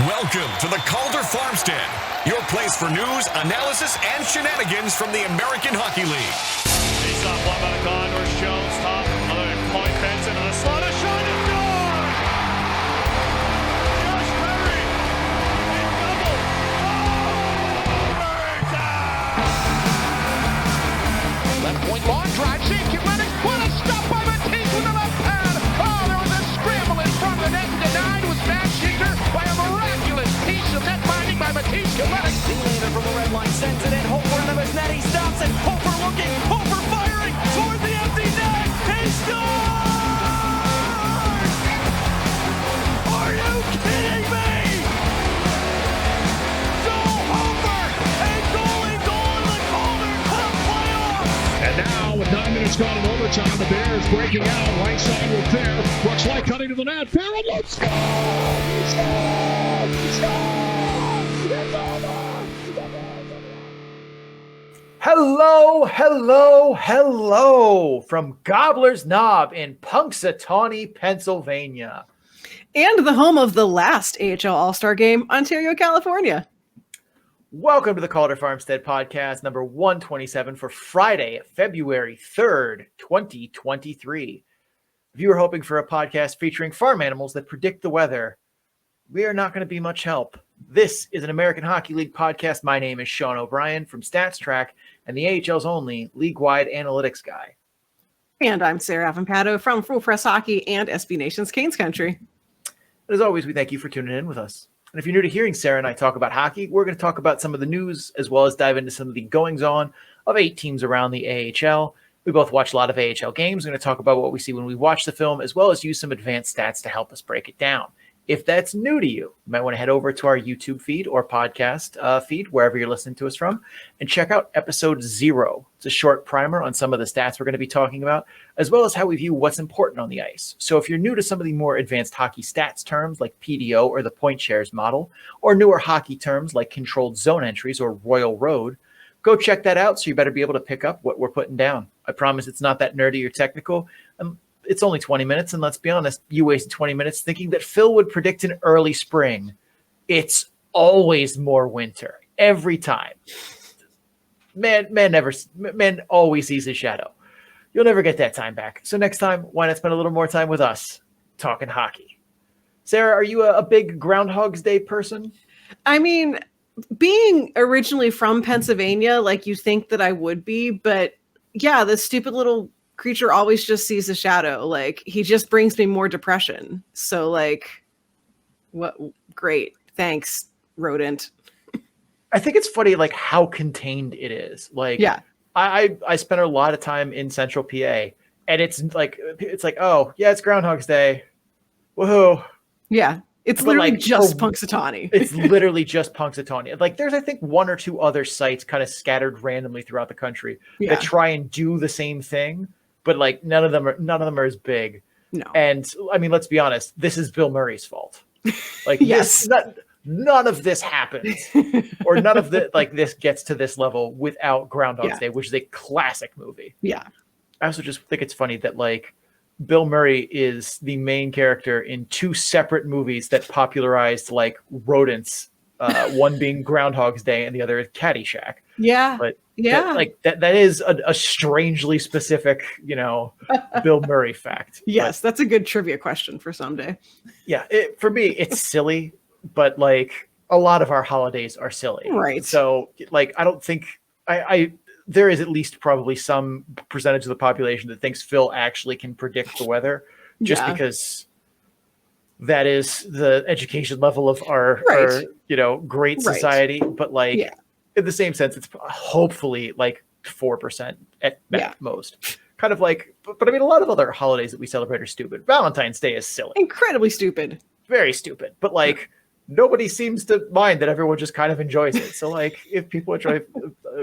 Welcome to the Calder Farmstead, your place for news, analysis, and shenanigans from the American Hockey League. Face off one by the Condors. Jones top. Another point fence into the slot. A shot and score! Josh Perry in double. Left point long drive. Save Kinetic. What a stop by Matisse with the left pad. Oh, there was a scramble in front of the net. Denied was Matt Schicker by a miraculous piece of net binding by Matisse Kinetic. Later from the red line sends it in. Hofer in the net. He stops it. Hofer looking. Hofer firing toward the empty net. He scores! Are you kidding me? Joe Hofer, a goalie goal in the Calder Cup playoffs. And now, with 9 minutes gone in overtime, the Bears breaking out. Right side with Fair. Brooks Light cutting to the net. Fair and let's go! He scored! He scored! It's over! Hello from Gobbler's Knob in Punxsutawney, Pennsylvania. And the home of the last AHL All-Star Game, Ontario, California. Welcome to the Calder Farmstead podcast, number 127 for Friday, February 3rd, 2023. If you were hoping for a podcast featuring farm animals that predict the weather, we are not going to be much help. This is an American Hockey League podcast. My name is Sean O'Brien from Stats Track and the AHL's only league-wide analytics guy. And I'm Sarah Avampato from Full Press Hockey and SB Nation's Canes Country. As always, we thank you for tuning in with us. And if you're new to hearing Sarah and I talk about hockey, we're going to talk about some of the news as well as dive into some of the goings-on of 8 teams around the AHL. We both watch a lot of AHL games. We're going to talk about what we see when we watch the film, as well as use some advanced stats to help us break it down. If that's new to you might want to head over to our YouTube feed or podcast feed, wherever you're listening to us from, and check out episode 0. It's a short primer on some of the stats we're going to be talking about, as well as how we view what's important on the ice. So if you're new to some of the more advanced hockey stats terms like PDO or the point shares model, or newer hockey terms like controlled zone entries or Royal Road, go check that out. So you better be able to pick up what we're putting down. I promise it's not that nerdy or technical. It's only 20 minutes, and let's be honest, you wasted 20 minutes thinking that Phil would predict an early spring. It's always more winter, every time. Man always sees his shadow. You'll never get that time back. So next time, why not spend a little more time with us talking hockey? Sarah, are you a big Groundhog's Day person? I mean, being originally from Pennsylvania, like you think that I would be, but yeah, this stupid little creature always just sees a shadow. Like, he just brings me more depression. So, like, what? Great. Thanks, rodent. I think it's funny, like, how contained it is. Like, yeah, I spent a lot of time in Central PA, and it's like, oh, yeah, it's Groundhog's Day. Woohoo. Yeah. It's literally like, just Punxsutawney. It's literally just Punxsutawney. Like, there's, I think, 1 or 2 other sites kind of scattered randomly throughout the country that try and do the same thing. But like none of them are as big. No. And I mean, let's be honest, this is Bill Murray's fault. Like yes, none of this happens. Or none of this gets to this level without Groundhog's Day, which is a classic movie. Yeah. I also just think it's funny that like Bill Murray is the main character in 2 separate movies that popularized like rodents. One being Groundhog's Day and the other is Caddyshack. Yeah. But that is a strangely specific, Bill Murray fact. Yes, that's a good trivia question for someday. Yeah, for me, it's silly, but like a lot of our holidays are silly. Right. So like, I don't think there is at least probably some percentage of the population that thinks Phil actually can predict the weather just because that is the education level of our great society. But like, in the same sense, it's hopefully like 4% at most. Kind of like, but I mean, a lot of other holidays that we celebrate are stupid. Valentine's Day is silly. Incredibly stupid. Very stupid. But like, nobody seems to mind that everyone just kind of enjoys it. So like, if people enjoy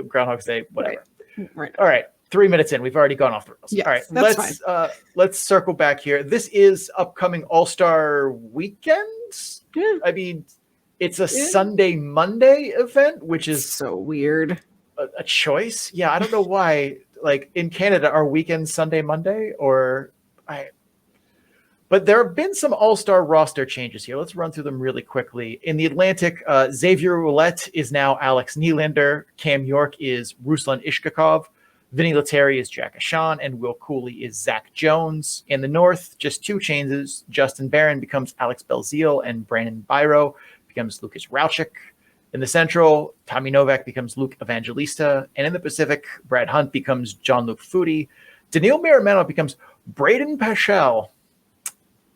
Groundhog's Day, whatever. Right. All right. 3 minutes in, we've already gone off the rails. Yes, all right, let's circle back here. This is upcoming All-Star weekends. Yeah. I mean, it's a Sunday Monday event, which is so weird. A choice. Yeah, I don't know why. Like in Canada, are weekends Sunday Monday but But there have been some all-star roster changes here. Let's run through them really quickly. In the Atlantic, Xavier Ouellet is now Alex Nylander. Cam York is Ruslan Ishkakov. Vinny Lettieri is Jack Ashan, and Will Cooley is Zach Jones. In the North, just 2 changes. Justin Barron becomes Alex Belzile, and Brandon Byro becomes Lucas Rauchik. In the Central, Tommy Novak becomes Luke Evangelista. And in the Pacific, Brad Hunt becomes Jean-Luc Foudy. Daniil Miramano becomes Braden Paschal.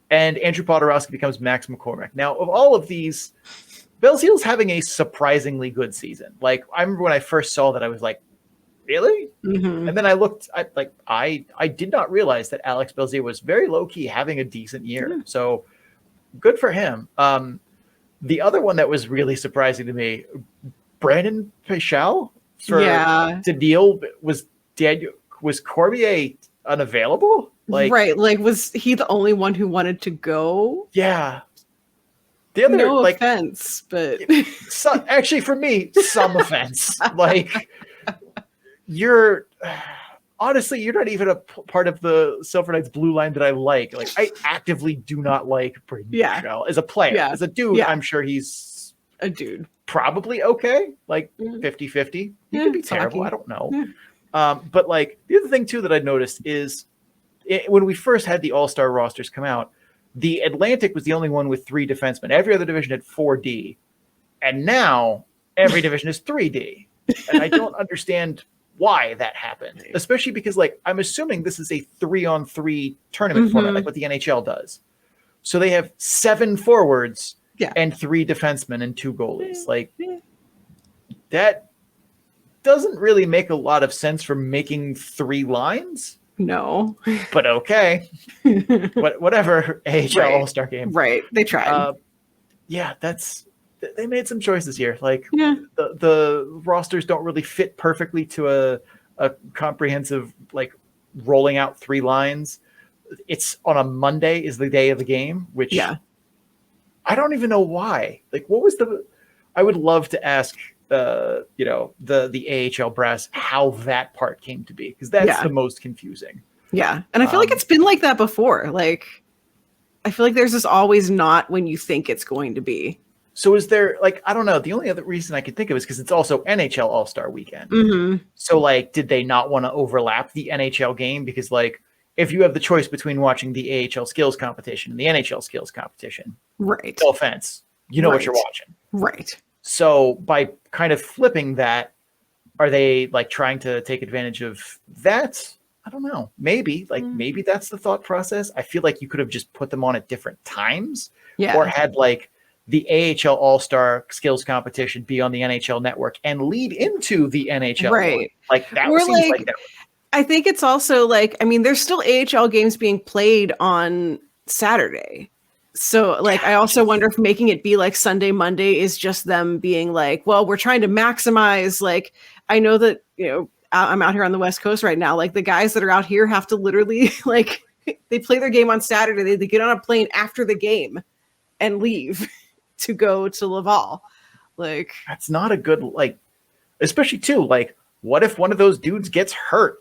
And Andrew Podorowski becomes Max McCormick. Now, of all of these, Belzile's having a surprisingly good season. Like, I remember when I first saw that, I was like, really? Mm-hmm. And then I looked, I did not realize that Alex Belzile was very low-key having a decent year. Yeah. So, good for him. The other one that was really surprising to me, Brandon Paschal to deal was Cormier unavailable? Right. Like, was he the only one who wanted to go? Yeah. The other, no offense, but actually for me, some offense. Like, you're honestly, you're not even a part of the Silver Knights blue line that I like. Like, I actively do not like Braden Paschal as a player. As a dude, I'm sure he's a dude. Probably okay. Like 50-50. He could be terrible. I don't know. Yeah. But like, the other thing too that I noticed is when we first had the all-star rosters come out, the Atlantic was the only one with 3 defensemen. Every other division had 4D. And now every division is 3D. And I don't understand why that happened, especially because, like, I'm assuming this is a 3-on-3 tournament format, like what the NHL does. So they have 7 forwards and 3 defensemen and 2 goalies. Like, that doesn't really make a lot of sense for making 3 lines. No, but okay. Whatever. AHL All-Star game. Right. They tried. They made some choices here. Like, the rosters don't really fit perfectly to a comprehensive, like, rolling out 3 lines. It's on a Monday is the day of the game, which I don't even know why. Like, what was I would love to ask the AHL brass how that part came to be, because that's the most confusing. Yeah. And I feel like it's been like that before. Like, I feel like there's this always not when you think it's going to be. So is there, like, I don't know. The only other reason I could think of is because it's also NHL All-Star Weekend. Mm-hmm. So, like, did they not want to overlap the NHL game? Because, like, if you have the choice between watching the AHL skills competition and the NHL skills competition, right? No offense, you know what you're watching, right? So by kind of flipping that, are they, like, trying to take advantage of that? I don't know. Maybe, like, maybe that's the thought process. I feel like you could have just put them on at different times, or had, like, the AHL All-Star skills competition be on the NHL network and lead into the NHL. Right. Like, that seems like that. I think it's also, like, I mean, there's still AHL games being played on Saturday. So, like, I also wonder if making it be like Sunday, Monday is just them being like, well, we're trying to maximize, like, I know that, I'm out here on the West Coast right now. Like, the guys that are out here have to literally, like, they play their game on Saturday. They get on a plane after the game and leave to go to Laval. Like, that's not a good, like, especially too, like, what if one of those dudes gets hurt?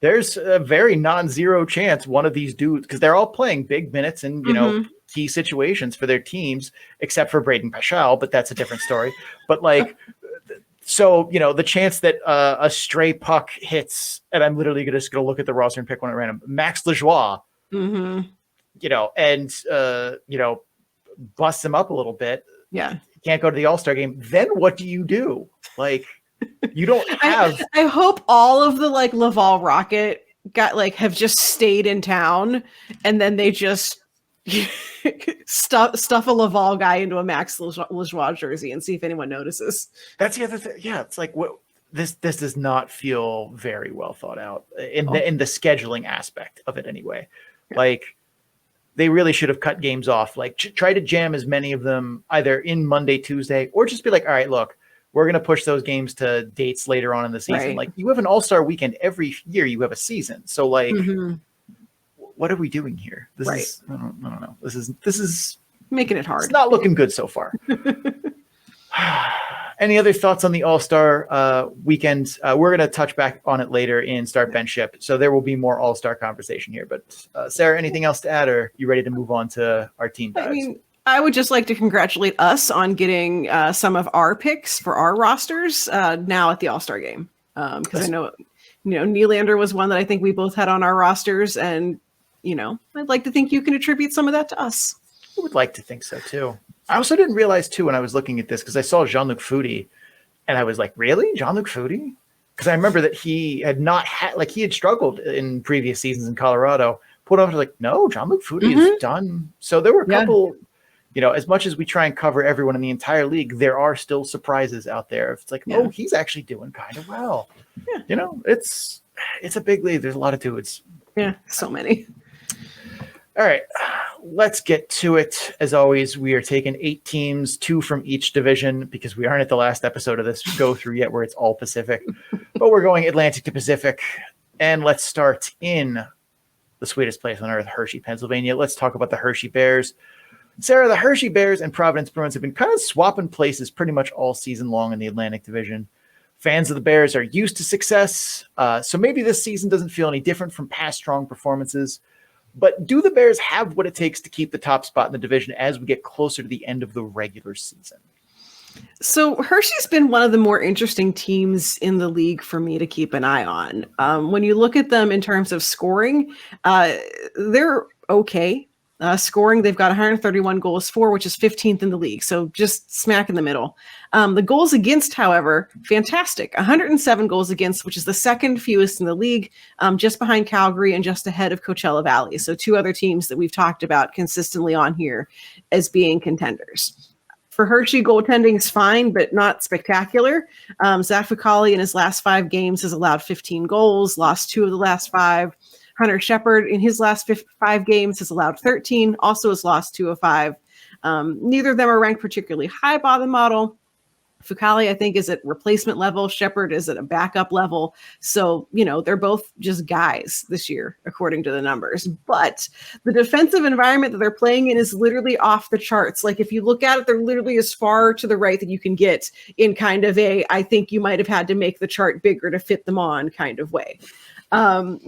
There's a very non-zero chance one of these dudes, because they're all playing big minutes and, key situations for their teams, except for Braden Paschal, but that's a different story. But, like, so, the chance that a stray puck hits, and I'm literally just going to look at the roster and pick one at random, Max Lajoie, and, busts him up a little bit. Yeah. Can't go to the All-Star game. Then what do you do? Like, you don't have. I hope all of the, like, Laval Rocket have just stayed in town, and then they just stuff a Laval guy into a Max Lajoie jersey and see if anyone notices. That's the other thing. Yeah, it's like, what this does not feel very well thought out in the scheduling aspect of it anyway. Yeah. Like, they really should have cut games off. Like, try to jam as many of them either in Monday, Tuesday, or just be like, all right, look, we're going to push those games to dates later on in the season. Right. Like, you have an All-Star weekend every year. You have a season. So, like, what are we doing here? This is, I don't know. This is making it hard. It's not looking good so far. Any other thoughts on the All-Star weekend? We're going to touch back on it later in Start Bench Ship, so there will be more All-Star conversation here. But Sarah, anything else to add, or you ready to move on to our team dives? I mean, I would just like to congratulate us on getting some of our picks for our rosters now at the All-Star game, because I know Nylander was one that I think we both had on our rosters, and I'd like to think you can attribute some of that to us. I would like to think so too. I also didn't realize too when I was looking at this, because I saw Jean-Luc Foudy and I was like, really? Jean-Luc Foudy? Because I remember that he had not had, like, he had struggled in previous seasons in Colorado. Pulled up to like, no, Jean-Luc Foudy is done. So there were a couple, as much as we try and cover everyone in the entire league, there are still surprises out there. It's like, oh, he's actually doing kind of well. Yeah. It's a big league. There's a lot of dudes. Yeah, so many. All right, let's get to it. As always, we are taking 8 teams, 2 from each division, because we aren't at the last episode of this go through yet where it's all Pacific. But we're going Atlantic to Pacific. And let's start in the sweetest place on earth, Hershey, Pennsylvania. Let's talk about the Hershey Bears. Sarah, the Hershey Bears and Providence Bruins have been kind of swapping places pretty much all season long in the Atlantic Division. Fans of the Bears are used to success, so maybe this season doesn't feel any different from past strong performances. But do the Bears have what it takes to keep the top spot in the division as we get closer to the end of the regular season? So Hershey's been one of the more interesting teams in the league for me to keep an eye on. When you look at them in terms of scoring, they're okay. Scoring, they've got 131 goals for, which is 15th in the league. So just smack in the middle. The goals against, however, fantastic. 107 goals against, which is the second fewest in the league, just behind Calgary and just ahead of Coachella Valley. So 2 other teams that we've talked about consistently on here as being contenders. For Hershey, goaltending is fine, but not spectacular. Zach Fucali in his last 5 games has allowed 15 goals, lost 2 of the last 5. Hunter Shepard in his last 5 games has allowed 13, also has lost 2 of 5. Neither of them are ranked particularly high by the model. Fucali, I think, is at replacement level. Shepard is at a backup level. So, they're both just guys this year, according to the numbers. But the defensive environment that they're playing in is literally off the charts. Like, if you look at it, they're literally as far to the right that you can get in kind of I think you might have had to make the chart bigger to fit them on kind of way.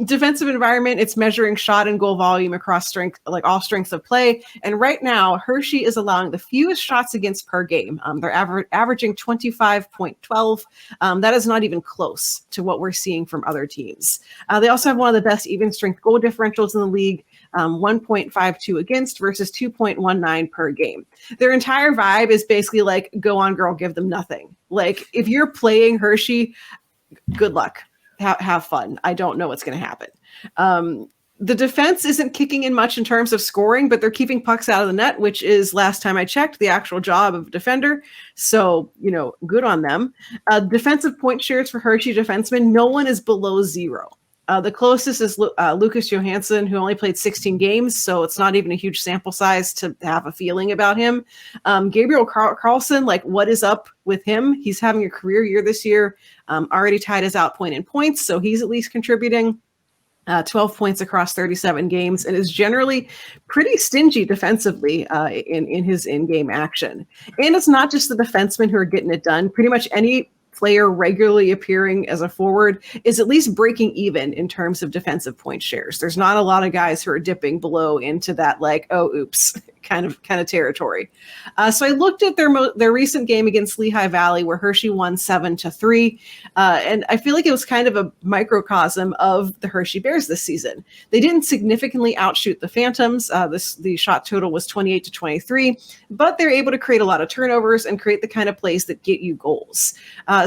Defensive environment, it's measuring shot and goal volume across strength, like all strengths of play. And right now, Hershey is allowing the fewest shots against per game. They're averaging 25.12. That is not even close to what we're seeing from other teams. They also have one of the best even strength goal differentials in the league, 1.52 against versus 2.19 per game. Their entire vibe is basically like, go on, girl, give them nothing. Like, if you're playing Hershey, good luck. Have fun. I don't know what's going to happen. The defense isn't kicking in much in terms of scoring, but they're keeping pucks out of the net, which is, last time I checked, the actual job of a defender. So, good on them. Defensive point shares for Hershey defensemen, no one is below 0. The closest is Lucas Johansson, who only played 16 games, so it's not even a huge sample size to have a feeling about him. Gabriel Carlson, like, what is up with him? He's having a career year this year, already tied his outpoint in points, so he's at least contributing. 12 points across 37 games, and is generally pretty stingy defensively in his in-game action. And it's not just the defensemen who are getting it done. Pretty much any player regularly appearing as a forward is at least breaking even in terms of defensive point shares. There's not a lot of guys who are dipping below into that, like, oh, oops, kind of territory. So I looked at their recent game against Lehigh Valley, where Hershey won 7-3. And I feel like it was kind of a microcosm of the Hershey Bears this season. They didn't significantly outshoot the Phantoms. The shot total was 28-23, but they're able to create a lot of turnovers and create the kind of plays that get you goals.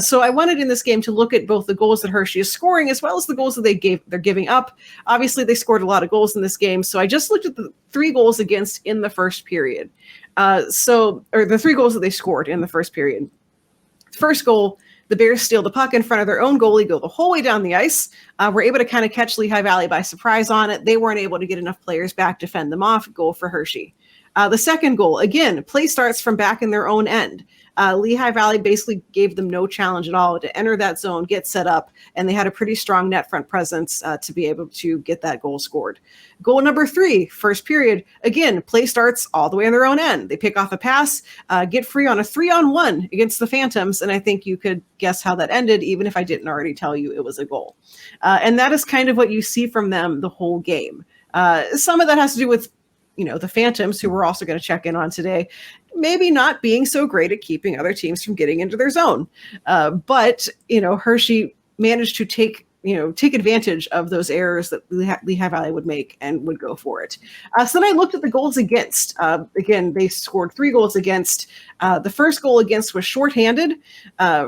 So I wanted in this game to look at both the goals that Hershey is scoring as well as the goals that they're giving up. Obviously, they scored a lot of goals in this game, so I just looked at the 3 goals against in the first period. Or the 3 goals that they scored in the first period. First goal, the Bears steal the puck in front of their own goalie, go the whole way down the ice. We're able to kind of catch Lehigh Valley by surprise on it. They weren't able to get enough players back to fend them off. Goal for Hershey. The second goal, again, play starts from back in their own end. Lehigh Valley basically gave them no challenge at all to enter that zone, get set up, and they had a pretty strong net front presence to be able to get that goal scored. Goal number 3, first period, again, play starts all the way on their own end. They pick off a pass, get free on a 3-on-1 against the Phantoms, and I think you could guess how that ended, even if I didn't already tell you it was a goal. And that is kind of what you see from them the whole game. Some of that has to do with the Phantoms, who we're also going to check in on today, maybe not being so great at keeping other teams from getting into their zone. But Hershey managed to take advantage of those errors that Lehigh Valley would make and would go for it. So then I looked at the goals against. Again, they scored 3 goals against. The first goal against was shorthanded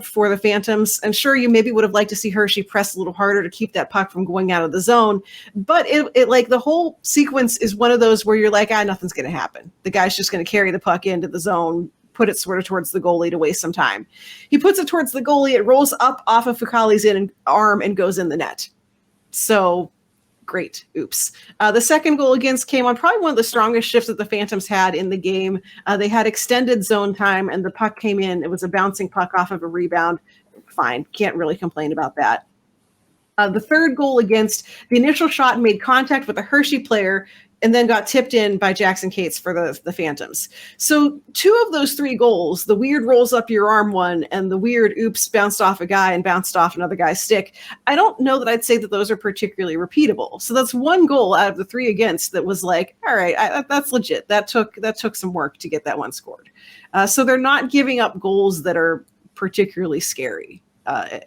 for the Phantoms. And sure, you maybe would have liked to see Hershey press a little harder to keep that puck from going out of the zone. But it like the whole sequence is one of those where you're like, nothing's going to happen. The guy's just going to carry the puck into the zone, put it sort of towards the goalie to waste some time. He puts it towards the goalie. It rolls up off of Fucali's arm and goes in the net. So great. Oops. The second goal against came on probably one of the strongest shifts that the Phantoms had in the game. They had extended zone time and the puck came in. It was a bouncing puck off of a rebound. Fine. Can't really complain about that. The third goal against, the initial shot made contact with a Hershey player and then got tipped in by Jackson Cates for the Phantoms. So 2 of those 3 goals, the weird rolls up your arm one and the weird oops bounced off a guy and bounced off another guy's stick, I don't know that I'd say that those are particularly repeatable. So that's 1 goal out of the 3 against that was like, all right, that's legit. That took some work to get that one scored. So they're not giving up goals that are particularly scary.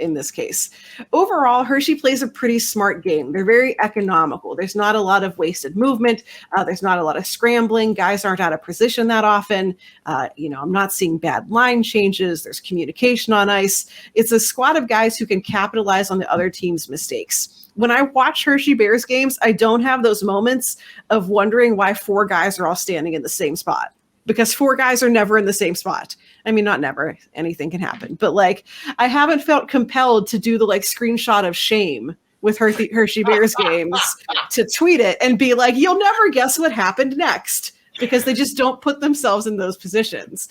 In this case. Overall, Hershey plays a pretty smart game. They're very economical. There's not a lot of wasted movement. There's not a lot of scrambling. Guys aren't out of position that often. I'm not seeing bad line changes. There's communication on ice. It's a squad of guys who can capitalize on the other team's mistakes. When I watch Hershey Bears games, I don't have those moments of wondering why 4 guys are all standing in the same spot. Because 4 guys are never in the same spot. I mean, not never, anything can happen. But I haven't felt compelled to do the screenshot of shame with Hershey Bears games to tweet it and be like, you'll never guess what happened next. Because they just don't put themselves in those positions.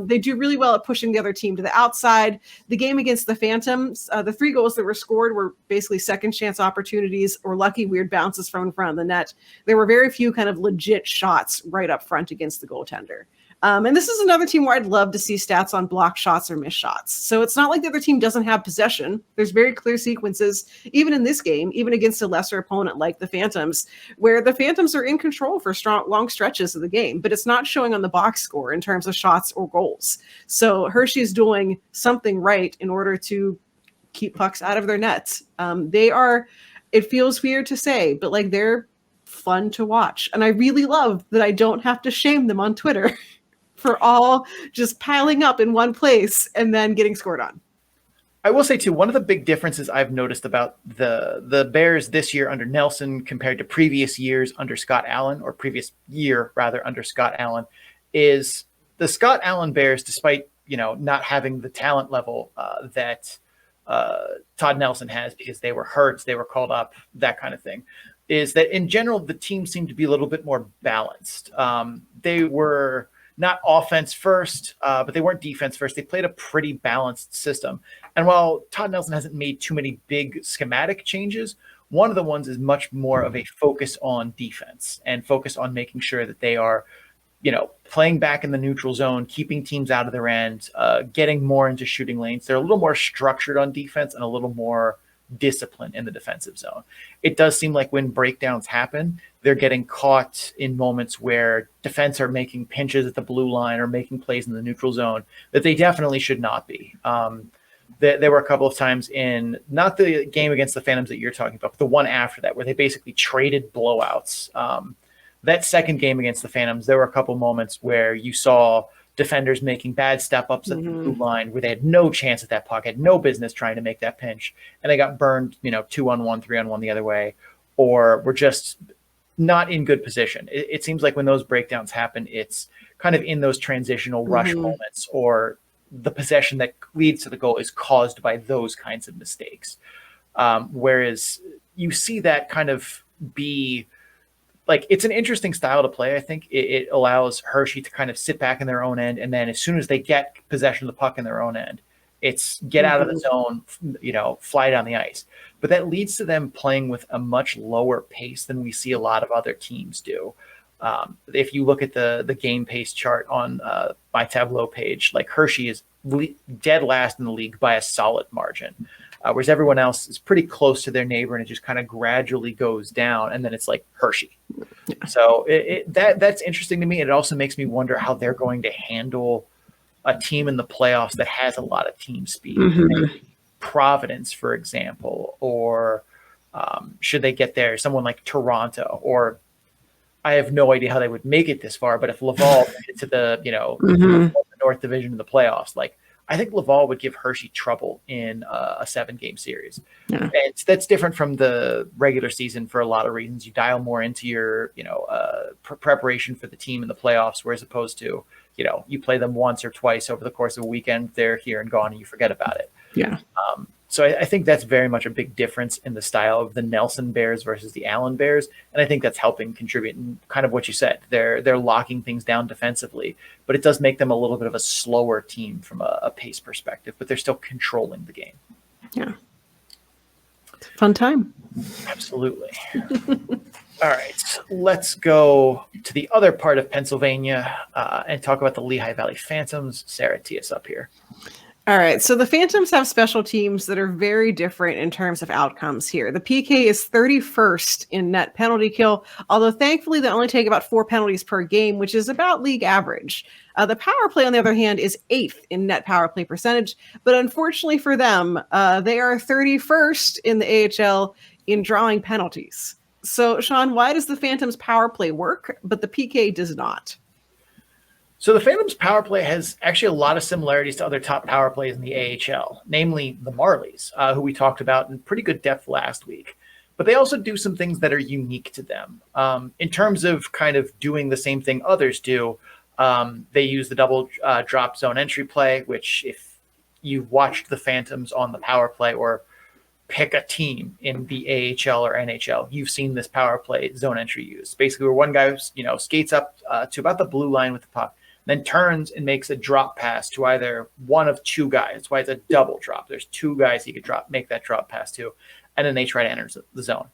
They do really well at pushing the other team to the outside. The game against the Phantoms, the 3 goals that were scored were basically second chance opportunities or lucky weird bounces from in front of the net. There were very few kind of legit shots right up front against the goaltender. And this is another team where I'd love to see stats on block shots or missed shots. So it's not like the other team doesn't have possession. There's very clear sequences, even in this game, even against a lesser opponent like the Phantoms, where the Phantoms are in control for long stretches of the game, but it's not showing on the box score in terms of shots or goals. So Hershey's doing something right in order to keep pucks out of their nets. It feels weird to say, but they're fun to watch. And I really love that I don't have to shame them on Twitter for all just piling up in one place and then getting scored on. I will say, too, one of the big differences I've noticed about the Bears this year under Nelson compared to previous years under Scott Allen, or previous year, rather, under Scott Allen, is the Scott Allen Bears, despite, not having the talent level that Todd Nelson has because they were hurt, they were called up, that kind of thing, is that in general, the team seemed to be a little bit more balanced. They were not offense first, but they weren't defense first. They played a pretty balanced system. And while Todd Nelson hasn't made too many big schematic changes, one of the ones is much more of a focus on defense and focus on making sure that they are, playing back in the neutral zone, keeping teams out of their end, getting more into shooting lanes. They're a little more structured on defense and a little more discipline in the defensive zone. It does seem like when breakdowns happen, they're getting caught in moments where defense are making pinches at the blue line or making plays in the neutral zone that they definitely should not be. There were a couple of times in not the game against the Phantoms that you're talking about, but the one after that where they basically traded blowouts. That second game against the Phantoms, there were a couple moments where you saw defenders making bad step-ups at the blue line where they had no chance at that puck, had no business trying to make that pinch, and they got burned, 2-on-1, 3-on-1 the other way, or were just not in good position. It seems like when those breakdowns happen, it's kind of in those transitional rush moments, or the possession that leads to the goal is caused by those kinds of mistakes. Whereas you see that kind of be like it's an interesting style to play. I think it allows Hershey to kind of sit back in their own end, and then as soon as they get possession of the puck in their own end, it's get out of the zone, fly down the ice. But that leads to them playing with a much lower pace than we see a lot of other teams do. If you look at the game pace chart on my Tableau page, like Hershey is dead last in the league by a solid margin. Whereas everyone else is pretty close to their neighbor, and it just kind of gradually goes down, and then it's like Hershey. So that's interesting to me. It also makes me wonder how they're going to handle a team in the playoffs that has a lot of team speed. Providence, for example, or should they get there, someone like Toronto, or I have no idea how they would make it this far, but if Laval made it to the North Division of the playoffs, like I think Laval would give Hershey trouble in a 7-game series. And that's different from the regular season for a lot of reasons. You dial more into your, preparation for the team in the playoffs, whereas opposed to, you play them once or twice over the course of a weekend, they're here and gone and you forget about it. Yeah. So I think that's very much a big difference in the style of the Nelson Bears versus the Allen Bears. And I think that's helping contribute in kind of what you said. They're locking things down defensively, but it does make them a little bit of a slower team from a pace perspective, but they're still controlling the game. Yeah. It's a fun time. Absolutely. All right, let's go to the other part of Pennsylvania and talk about the Lehigh Valley Phantoms. Sarah, tee us up here. All right. So the Phantoms have special teams that are very different in terms of outcomes here. The PK is 31st in net penalty kill, although thankfully they only take about 4 penalties per game, which is about league average. The power play, on the other hand, is 8th in net power play percentage. But unfortunately for them, they are 31st in the AHL in drawing penalties. So, Sean, why does the Phantoms power play work, but the PK does not? So the Phantoms power play has actually a lot of similarities to other top power plays in the AHL, namely the Marlies, who we talked about in pretty good depth last week. But they also do some things that are unique to them. In terms of kind of doing the same thing others do, they use the double drop zone entry play, which if you've watched the Phantoms on the power play or pick a team in the AHL or NHL, you've seen this power play zone entry used. Basically, where one guy skates up to about the blue line with the puck, then turns and makes a drop pass to either one of 2 guys. That's why it's a double drop. There's 2 guys he could make that drop pass to, and then they try to enter the zone.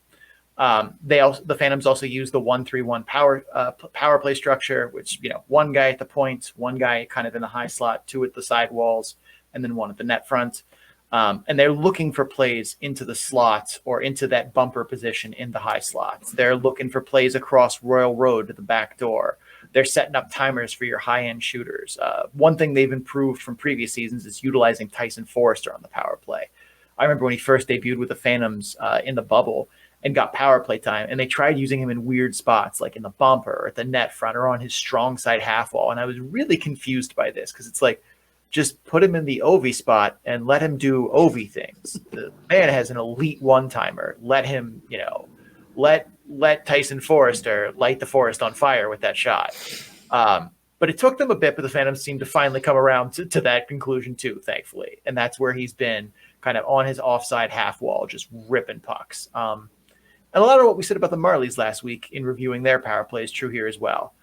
The Phantoms also use the 1-3-1 power play structure, which one guy at the point, one guy kind of in the high slot, 2 at the side walls, and then 1 at the net front. And they're looking for plays into the slots or into that bumper position in the high slots. They're looking for plays across Royal Road to the back door. They're setting up timers for your high-end shooters. One thing they've improved from previous seasons is utilizing Tyson Forrester on the power play. I remember when he first debuted with the Phantoms in the bubble and got power play time, and they tried using him in weird spots like in the bumper or at the net front or on his strong side half wall. And I was really confused by this because it's like, just put him in the Ovi spot and let him do Ovi things. The man has an elite one-timer. Let him, let Tyson Forrester light the forest on fire with that shot. But it took them a bit, but the Phantoms seemed to finally come around to that conclusion too, thankfully. And that's where he's been kind of on his offside half wall, just ripping pucks. And a lot of what we said about the Marlies last week in reviewing their power play is true here as well.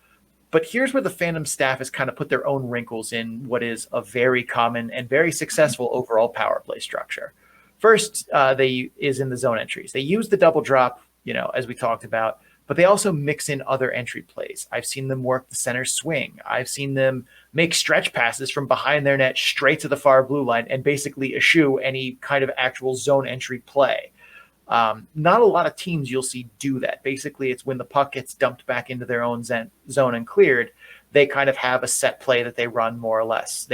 But here's where the Phantom staff has kind of put their own wrinkles in what is a very common and very successful overall power play structure. First, is in the zone entries. They use the double drop, as we talked about, but they also mix in other entry plays. I've seen them work the center swing. I've seen them make stretch passes from behind their net straight to the far blue line and basically eschew any kind of actual zone entry play. Not a lot of teams you'll see do that. Basically, it's when the puck gets dumped back into their own zone and cleared, they kind of have a set play that they run more or less.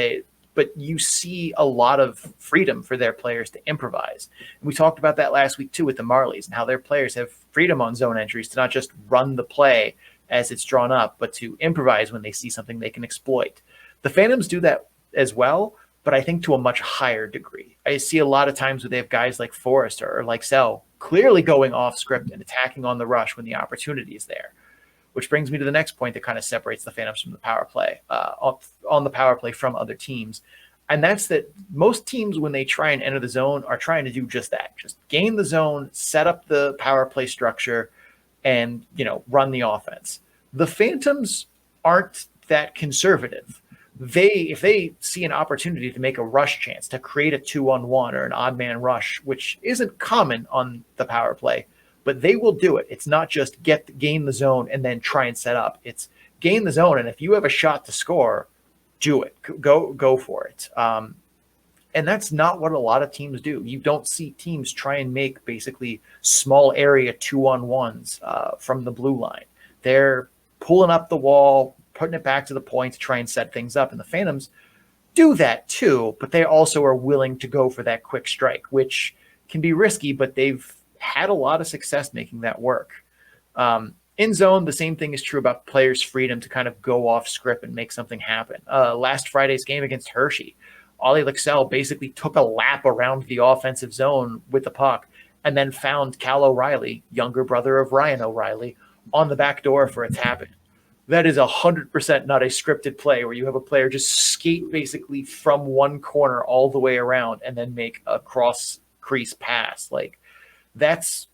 But you see a lot of freedom for their players to improvise. And we talked about that last week too with the Marlies and how their players have freedom on zone entries to not just run the play as it's drawn up, but to improvise when they see something they can exploit. The Phantoms do that as well, but I think to a much higher degree. I see a lot of times where they have guys like Forrester or like Sell clearly going off script and attacking on the rush when the opportunity is there. Which brings me to the next point that kind of separates the Phantoms from the power play, on the power play from other teams. And that's that most teams, when they try and enter the zone, are trying to do just that. Just gain the zone, set up the power play structure, and, run the offense. The Phantoms aren't that conservative. If they see an opportunity to make a rush chance, to create a 2-on-1 or an odd man rush, which isn't common on the power play, but they will do it. It's not just gain the zone and then try and set up. It's gain the zone, and if you have a shot to score, do it. Go for it. And that's not what a lot of teams do. You don't see teams try and make basically small area 2-on-1s from the blue line. They're pulling up the wall, putting it back to the point to try and set things up. And the Phantoms do that too, but they also are willing to go for that quick strike, which can be risky, but they've had a lot of success making that work. In zone, the same thing is true about players' freedom to kind of go off script and make something happen. Last Friday's game against Hershey, Ollie Lexell basically took a lap around the offensive zone with the puck and then found Cal O'Reilly, younger brother of Ryan O'Reilly, on the back door for a tap-in. That is 100% not a scripted play where you have a player just skate basically from one corner all the way around and then make a cross-crease pass. Like, that's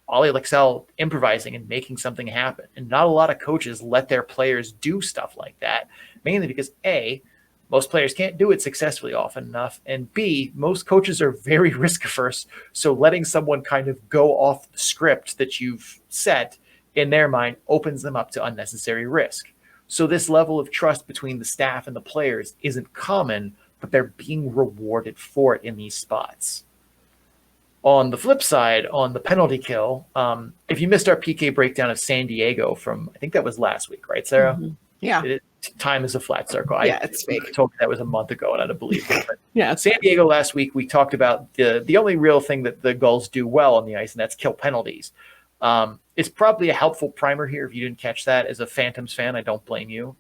Ollie Lexell improvising and making something happen. And not a lot of coaches let their players do stuff like that, mainly because A, most players can't do it successfully often enough, and B, most coaches are very risk averse, so letting someone kind of go off the script that you've set in their mind opens them up to unnecessary risk. So this level of trust between the staff and the players isn't common, but they're being rewarded for it in these spots. On the flip side, on the penalty kill, if you missed our PK breakdown of San Diego from, I think that was last week, right, Sarah? Mm-hmm. Yeah. Time is a flat circle. It's fake. I told you that was a month ago, and I don't believe it. But Yeah. San Diego last week, we talked about the only real thing that the Gulls do well on the ice, and that's kill penalties. It's probably a helpful primer here if you didn't catch that. As a Phantoms fan, I don't blame you.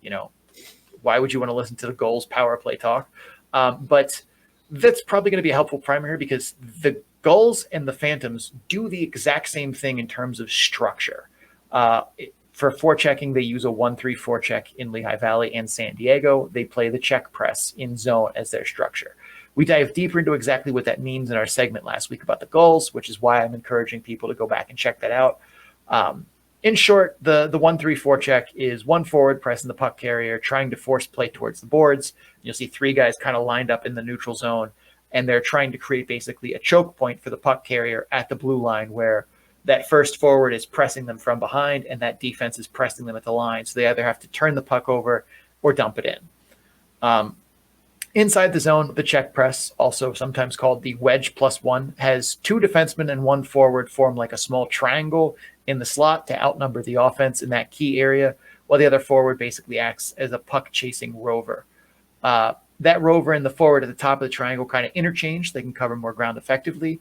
Why would you want to listen to the Gulls power play talk? But that's probably going to be a helpful primer here because the Gulls and the Phantoms do the exact same thing in terms of structure. For forechecking, they use a 1-3 forecheck in Lehigh Valley and San Diego. They play the check press in zone as their structure. We dive deeper into exactly what that means in our segment last week about the Gulls, which is why I'm encouraging people to go back and check that out. In short, the 1-3 forecheck is one forward pressing the puck carrier, trying to force play towards the boards. You'll see three guys kind of lined up in the neutral zone, and they're trying to create basically a choke point for the puck carrier at the blue line where that first forward is pressing them from behind and that defense is pressing them at the line. So they either have to turn the puck over or dump it in. Inside the zone, the check press, also sometimes called the wedge +1, has two defensemen and one forward form like a small triangle in the slot to outnumber the offense in that key area, while the other forward basically acts as a puck-chasing rover. That rover and the forward at the top of the triangle kind of interchange. They can cover more ground effectively.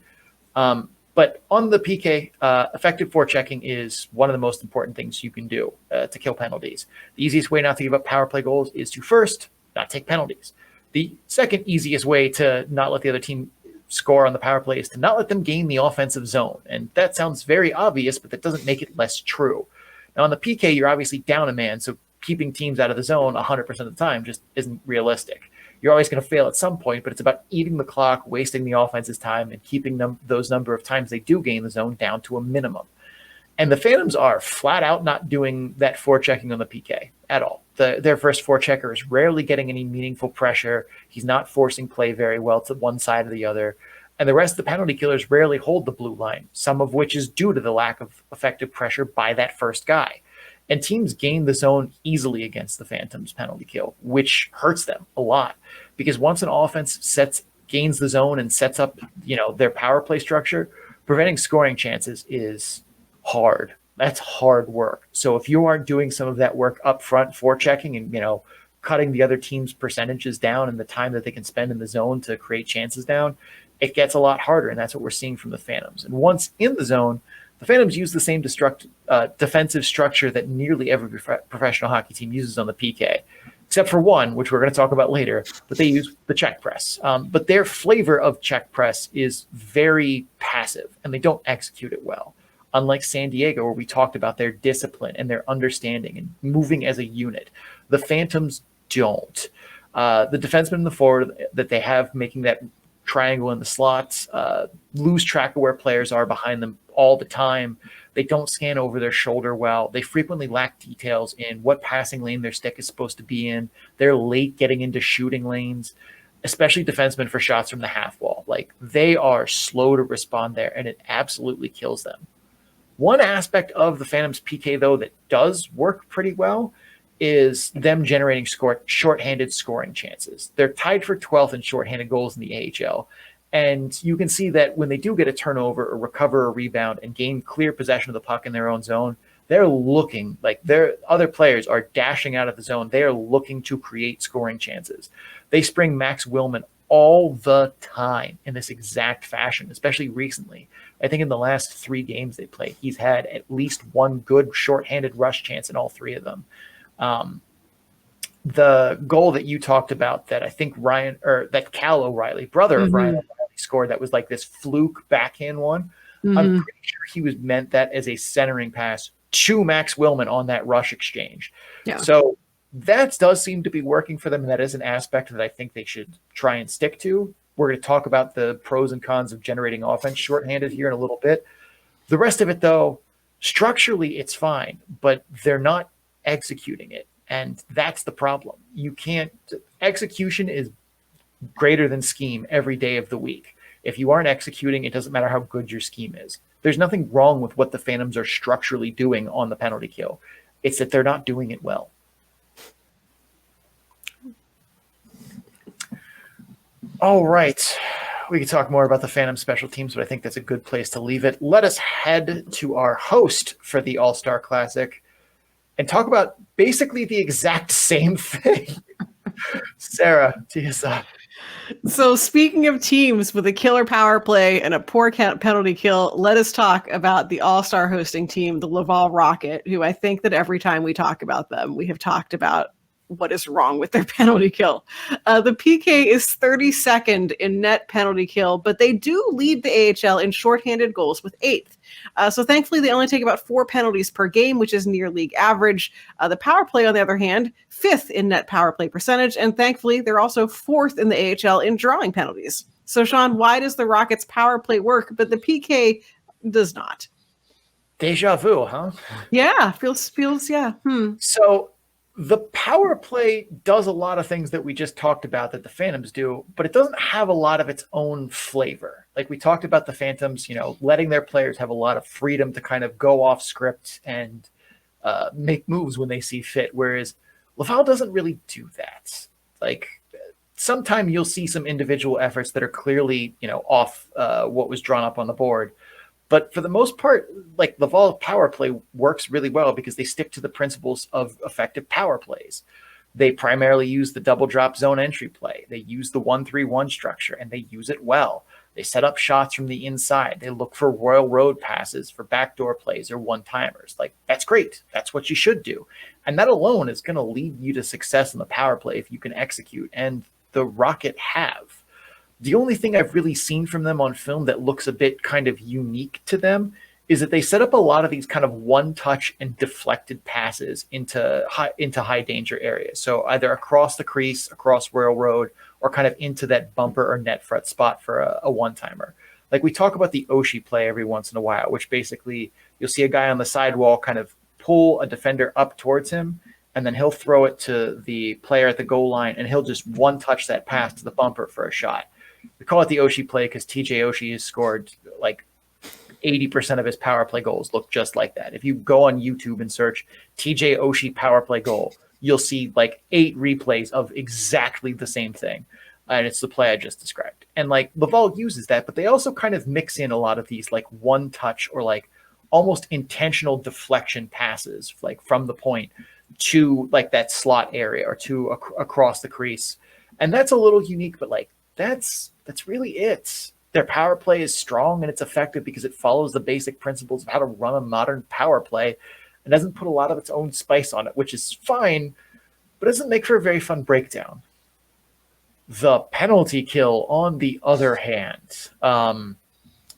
But on the PK, effective forechecking is one of the most important things you can do to kill penalties. The easiest way not to give up power play goals is to first not take penalties. The second easiest way to not let the other team score on the power play is to not let them gain the offensive zone. And that sounds very obvious, but that doesn't make it less true. Now on the PK, you're obviously down a man, so keeping teams out of the zone 100% of the time just isn't realistic. You're always going to fail at some point, but it's about eating the clock, wasting the offense's time, and keeping those number of times they do gain the zone down to a minimum. And the Phantoms are flat out not doing that forechecking on the PK at all. Their first forechecker is rarely getting any meaningful pressure. He's not forcing play very well to one side or the other. And the rest of the penalty killers rarely hold the blue line, some of which is due to the lack of effective pressure by that first guy. And teams gain the zone easily against the Phantoms penalty kill, which hurts them a lot. Because once an offense gains the zone and sets up, their power play structure, preventing scoring chances is hard. That's hard work. So if you aren't doing some of that work up front, forechecking and, cutting the other team's percentages down and the time that they can spend in the zone to create chances down, it gets a lot harder. And that's what we're seeing from the Phantoms. And once in the zone, the Phantoms use the same defensive structure that nearly every professional hockey team uses on the PK, except for one, which we're going to talk about later, but they use the check press. But their flavor of check press is very passive, and they don't execute it well. Unlike San Diego, where we talked about their discipline and their understanding and moving as a unit, the Phantoms don't. The defenseman and the forward that they have making that triangle in the slots lose track of where players are behind them all the time. They don't scan over their shoulder well. They frequently lack details in what passing lane their stick is supposed to be in. They're late getting into shooting lanes, especially defensemen for shots from the half wall. Like, they are slow to respond there, and it absolutely kills them. One aspect of the Phantoms PK, though, that does work pretty well is them generating shorthanded scoring chances. They're tied for 12th in shorthanded goals in the AHL. And you can see that when they do get a turnover or recover a rebound and gain clear possession of the puck in their own zone, they're looking like their other players are dashing out of the zone. They are looking to create scoring chances. They spring Max Willman all the time in this exact fashion, especially recently. I think in the last 3 games they played, he's had at least one good shorthanded rush chance in all 3 of them. The goal that you talked about that I think that Cal O'Reilly, brother of Ryan O'Reilly, scored, that was like this fluke backhand one. I'm pretty sure he was meant that as a centering pass to Max Willman on that rush exchange. Yeah. So that does seem to be working for them, and that is an aspect that I think they should try and stick to. We're going to talk about the pros and cons of generating offense shorthanded here in a little bit. The rest of it, though, structurally it's fine, but they're not executing it. And that's the problem. Execution is greater than scheme every day of the week. If you aren't executing, it doesn't matter how good your scheme is. There's nothing wrong with what the Phantoms are structurally doing on the penalty kill. It's that they're not doing it well. All right. We could talk more about the Phantom special teams, but I think that's a good place to leave it. Let us head to our host for the All-Star Classic and talk about basically the exact same thing. Sarah, tee us up. So speaking of teams with a killer power play and a poor penalty kill, let us talk about the all-star hosting team, the Laval Rocket, who I think that every time we talk about them, we have talked about what is wrong with their penalty kill. The PK is 32nd in net penalty kill, but they do lead the AHL in shorthanded goals with 8th. So thankfully, they only take about 4 penalties per game, which is near league average. The power play, on the other hand, 5th in net power play percentage, and thankfully, they're also 4th in the AHL in drawing penalties. So, Sean, why does the Rockets' power play work, but the PK does not? Deja vu, huh? Yeah, feels yeah. So the power play does a lot of things that we just talked about that the Phantoms do, but it doesn't have a lot of its own flavor. Like we talked about the Phantoms, letting their players have a lot of freedom to kind of go off script and make moves when they see fit, whereas Laval doesn't really do that. Like sometime you'll see some individual efforts that are clearly, off what was drawn up on the board. But for the most part, like Laval power play works really well because they stick to the principles of effective power plays. They primarily use the double drop zone entry play. They use the 1-3-1 structure, and they use it well. They set up shots from the inside. They look for Royal Road passes, for backdoor plays or one-timers. Like, that's great. That's what you should do. And that alone is going to lead you to success in the power play if you can execute. And the Rocket have. The only thing I've really seen from them on film that looks a bit kind of unique to them is that they set up a lot of these kind of one-touch and deflected passes into high danger areas. So either across the crease, across Royal Road, or kind of into that bumper or net front spot for a one-timer. Like we talk about the Oshie play every once in a while, which basically you'll see a guy on the sidewall kind of pull a defender up towards him, and then he'll throw it to the player at the goal line, and he'll just one-touch that pass to the bumper for a shot. We call it the Oshie play because TJ Oshie has scored like 80% of his power play goals look just like that. If you go on YouTube and search TJ Oshie power play goal, you'll see like 8 replays of exactly the same thing. And it's the play I just described. And like Laval uses that, but they also kind of mix in a lot of these like one touch or like almost intentional deflection passes, like from the point to like that slot area or to across the crease. And that's a little unique, but like, that's really it. Their power play is strong and it's effective because it follows the basic principles of how to run a modern power play and doesn't put a lot of its own spice on it, which is fine, but doesn't make for a very fun breakdown. The penalty kill, on the other hand.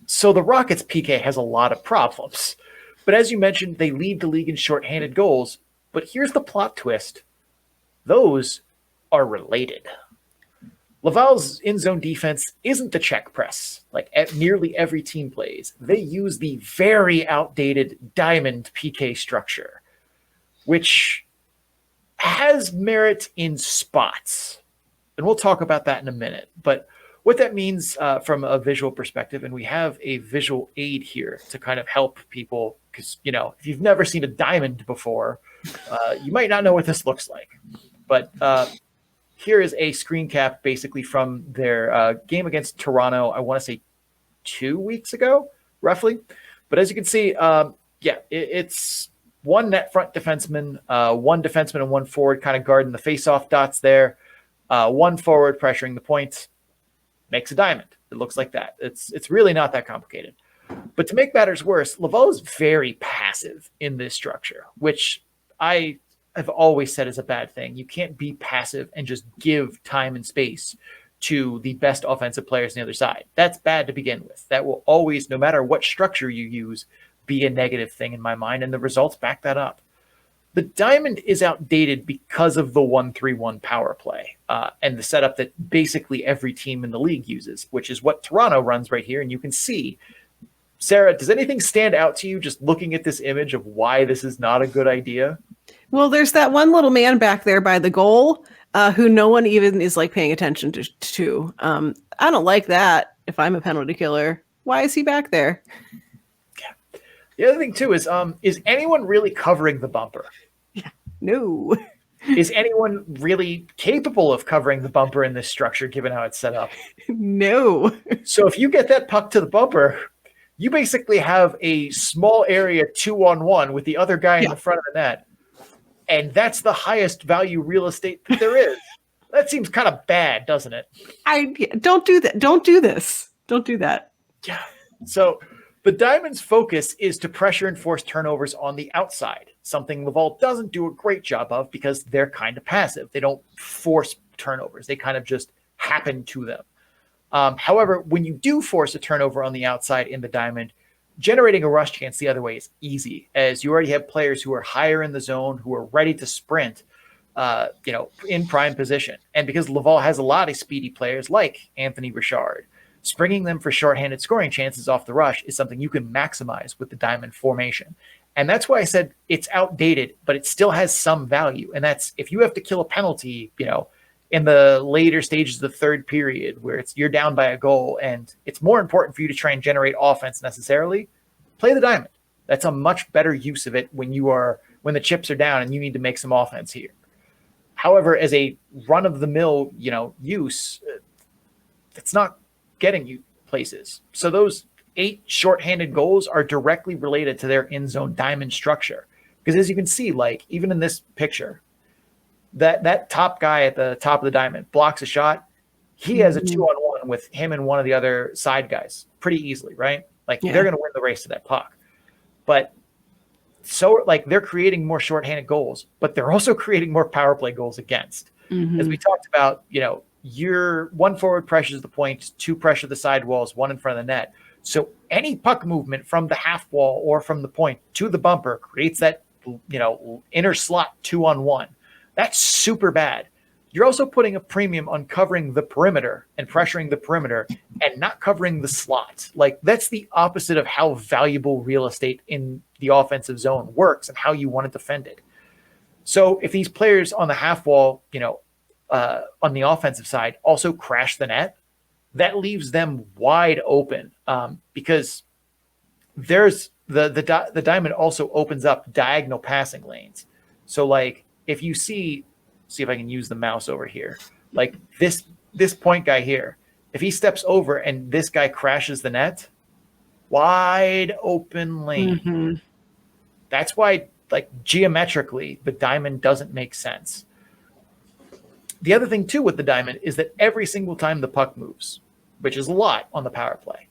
So the Rockets' PK has a lot of problems. But as you mentioned, they lead the league in shorthanded goals. But here's the plot twist. Those are related. Laval's in-zone defense isn't the check press like nearly every team plays. They use the very outdated diamond PK structure, which has merit in spots. And we'll talk about that in a minute. But what that means from a visual perspective, and we have a visual aid here to kind of help people, because, if you've never seen a diamond before, you might not know what this looks like. But here is a screen cap basically from their game against Toronto, I want to say 2 weeks ago, roughly. But as you can see, it's one net front defenseman, one defenseman and one forward kind of guarding the face-off dots there. One forward pressuring the point makes a diamond. It looks like that. It's really not that complicated. But to make matters worse, Laval is very passive in this structure, which I have always said is a bad thing. You can't be passive and just give time and space to the best offensive players on the other side. That's bad to begin with. That will always, no matter what structure you use, be a negative thing in my mind, and the results back that up. The diamond is outdated because of the 1-3-1 power play and the setup that basically every team in the league uses, which is what Toronto runs right here. And you can see, Sarah, does anything stand out to you just looking at this image of why this is not a good idea? Well, there's that one little man back there by the goal who no one even is like paying attention to. I don't like that if I'm a penalty killer. Why is he back there? Yeah. The other thing, too, is anyone really covering the bumper? Yeah. No. Is anyone really capable of covering the bumper in this structure, given how it's set up? No. So if you get that puck to the bumper, you basically have a small area 2-on-1 with the other guy in the front of the net. And that's the highest value real estate that there is. That seems kind of bad, doesn't it? Don't do that. Don't do this. Don't do that. Yeah. So the Diamond's focus is to pressure and force turnovers on the outside, something Laval doesn't do a great job of because they're kind of passive. They don't force turnovers. They kind of just happen to them. However, when you do force a turnover on the outside in the Diamond, generating a rush chance the other way is easy, as you already have players who are higher in the zone, who are ready to sprint, in prime position. And because Laval has a lot of speedy players like Anthony Richard, springing them for shorthanded scoring chances off the rush is something you can maximize with the Diamond formation. And that's why I said it's outdated, but it still has some value. And that's if you have to kill a penalty, in the later stages of the third period where you're down by a goal and it's more important for you to try and generate offense necessarily, play the Diamond. That's a much better use of it when the chips are down and you need to make some offense here. However, as a run-of-the-mill, use, it's not getting you places. So those 8 shorthanded goals are directly related to their in-zone Diamond structure. Because as you can see, like even in this picture, that top guy at the top of the Diamond blocks a shot. He has a 2-on-1 with him and one of the other side guys pretty easily, right? Like they're going to win the race to that puck. But so they're creating more shorthanded goals, but they're also creating more power play goals against. Mm-hmm. As we talked about, your one forward pressures the point, 2 pressure the side walls, 1 in front of the net. So any puck movement from the half wall or from the point to the bumper creates that, inner slot 2-on-1. That's super bad. You're also putting a premium on covering the perimeter and pressuring the perimeter and not covering the slot. Like that's the opposite of how valuable real estate in the offensive zone works and how you want to defend it. So if these players on the half wall, on the offensive side also crash the net, that leaves them wide open because there's the Diamond also opens up diagonal passing lanes. So like, if you see if I can use the mouse over here, like this point guy here, if he steps over and this guy crashes the net, wide open lane. Mm-hmm. That's why, geometrically, the Diamond doesn't make sense. The other thing, too, with the Diamond is that every single time the puck moves, which is a lot on the power play,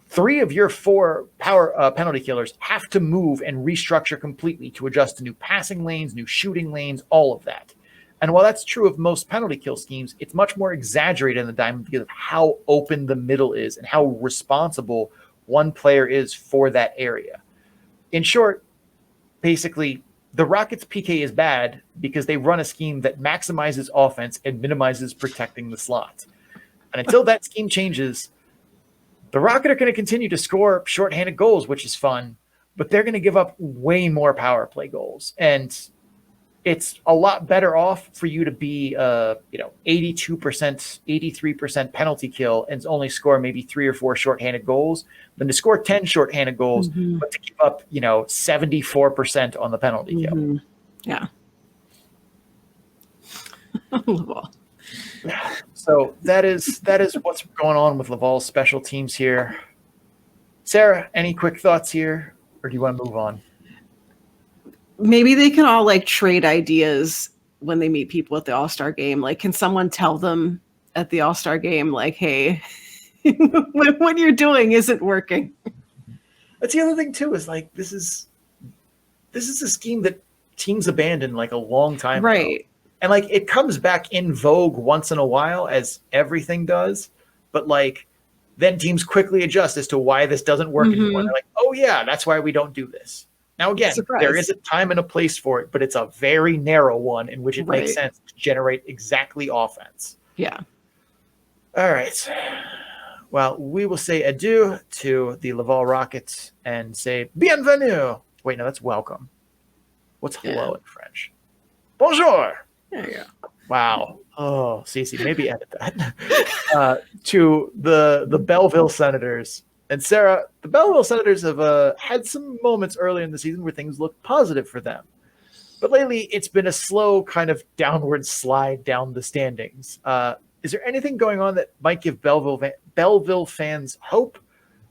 3 of your 4 power penalty killers have to move and restructure completely to adjust to new passing lanes, new shooting lanes, all of that. And while that's true of most penalty kill schemes, it's much more exaggerated in the Diamond because of how open the middle is and how responsible one player is for that area. In short, basically, the Rockets' PK is bad because they run a scheme that maximizes offense and minimizes protecting the slot. And until that scheme changes, the Rocket are going to continue to score shorthanded goals, which is fun, but they're going to give up way more power play goals. And it's a lot better off for you to be 82%, 83% penalty kill and only score maybe 3 or 4 shorthanded goals than to score 10 shorthanded goals, but to give up, 74% on the penalty kill. Yeah. So that is what's going on with Laval's special teams here. Sarah, any quick thoughts here, or do you want to move on? Maybe they can all like trade ideas when they meet people at the All-Star game. Like, can someone tell them at the All-Star game, like, hey, what you're doing isn't working? That's the other thing too, is like, this is a scheme that teams abandoned like a long time ago. And like, it comes back in vogue once in a while, as everything does, but like, then teams quickly adjust as to why this doesn't work anymore. They're like, oh yeah, that's why we don't do this. Now, again, there is a time and a place for it, but it's a very narrow one in which it makes sense to generate exactly offense. Yeah. All right. Well, we will say adieu to the Laval Rockets and say bienvenue. Wait, no, that's welcome. What's hello in French? Bonjour. There you go. Wow. Oh, Cece, maybe edit that. To the Belleville Senators. And Sarah, the Belleville Senators have had some moments early in the season where things looked positive for them. But lately, it's been a slow kind of downward slide down the standings. Is there anything going on that might give Belleville fans hope?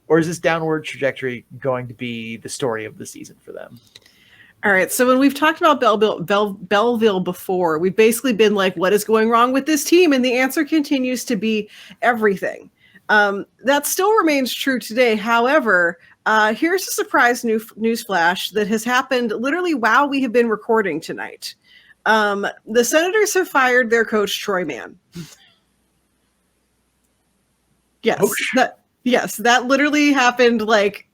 Or is this downward trajectory going to be the story of the season for them? All right. So when we've talked about Belleville before, we've basically been like, what is going wrong with this team? And the answer continues to be everything. That still remains true today. However, here's a surprise news flash that has happened literally while we have been recording tonight. The Senators have fired their coach, Troy Mann. Yes, that literally happened like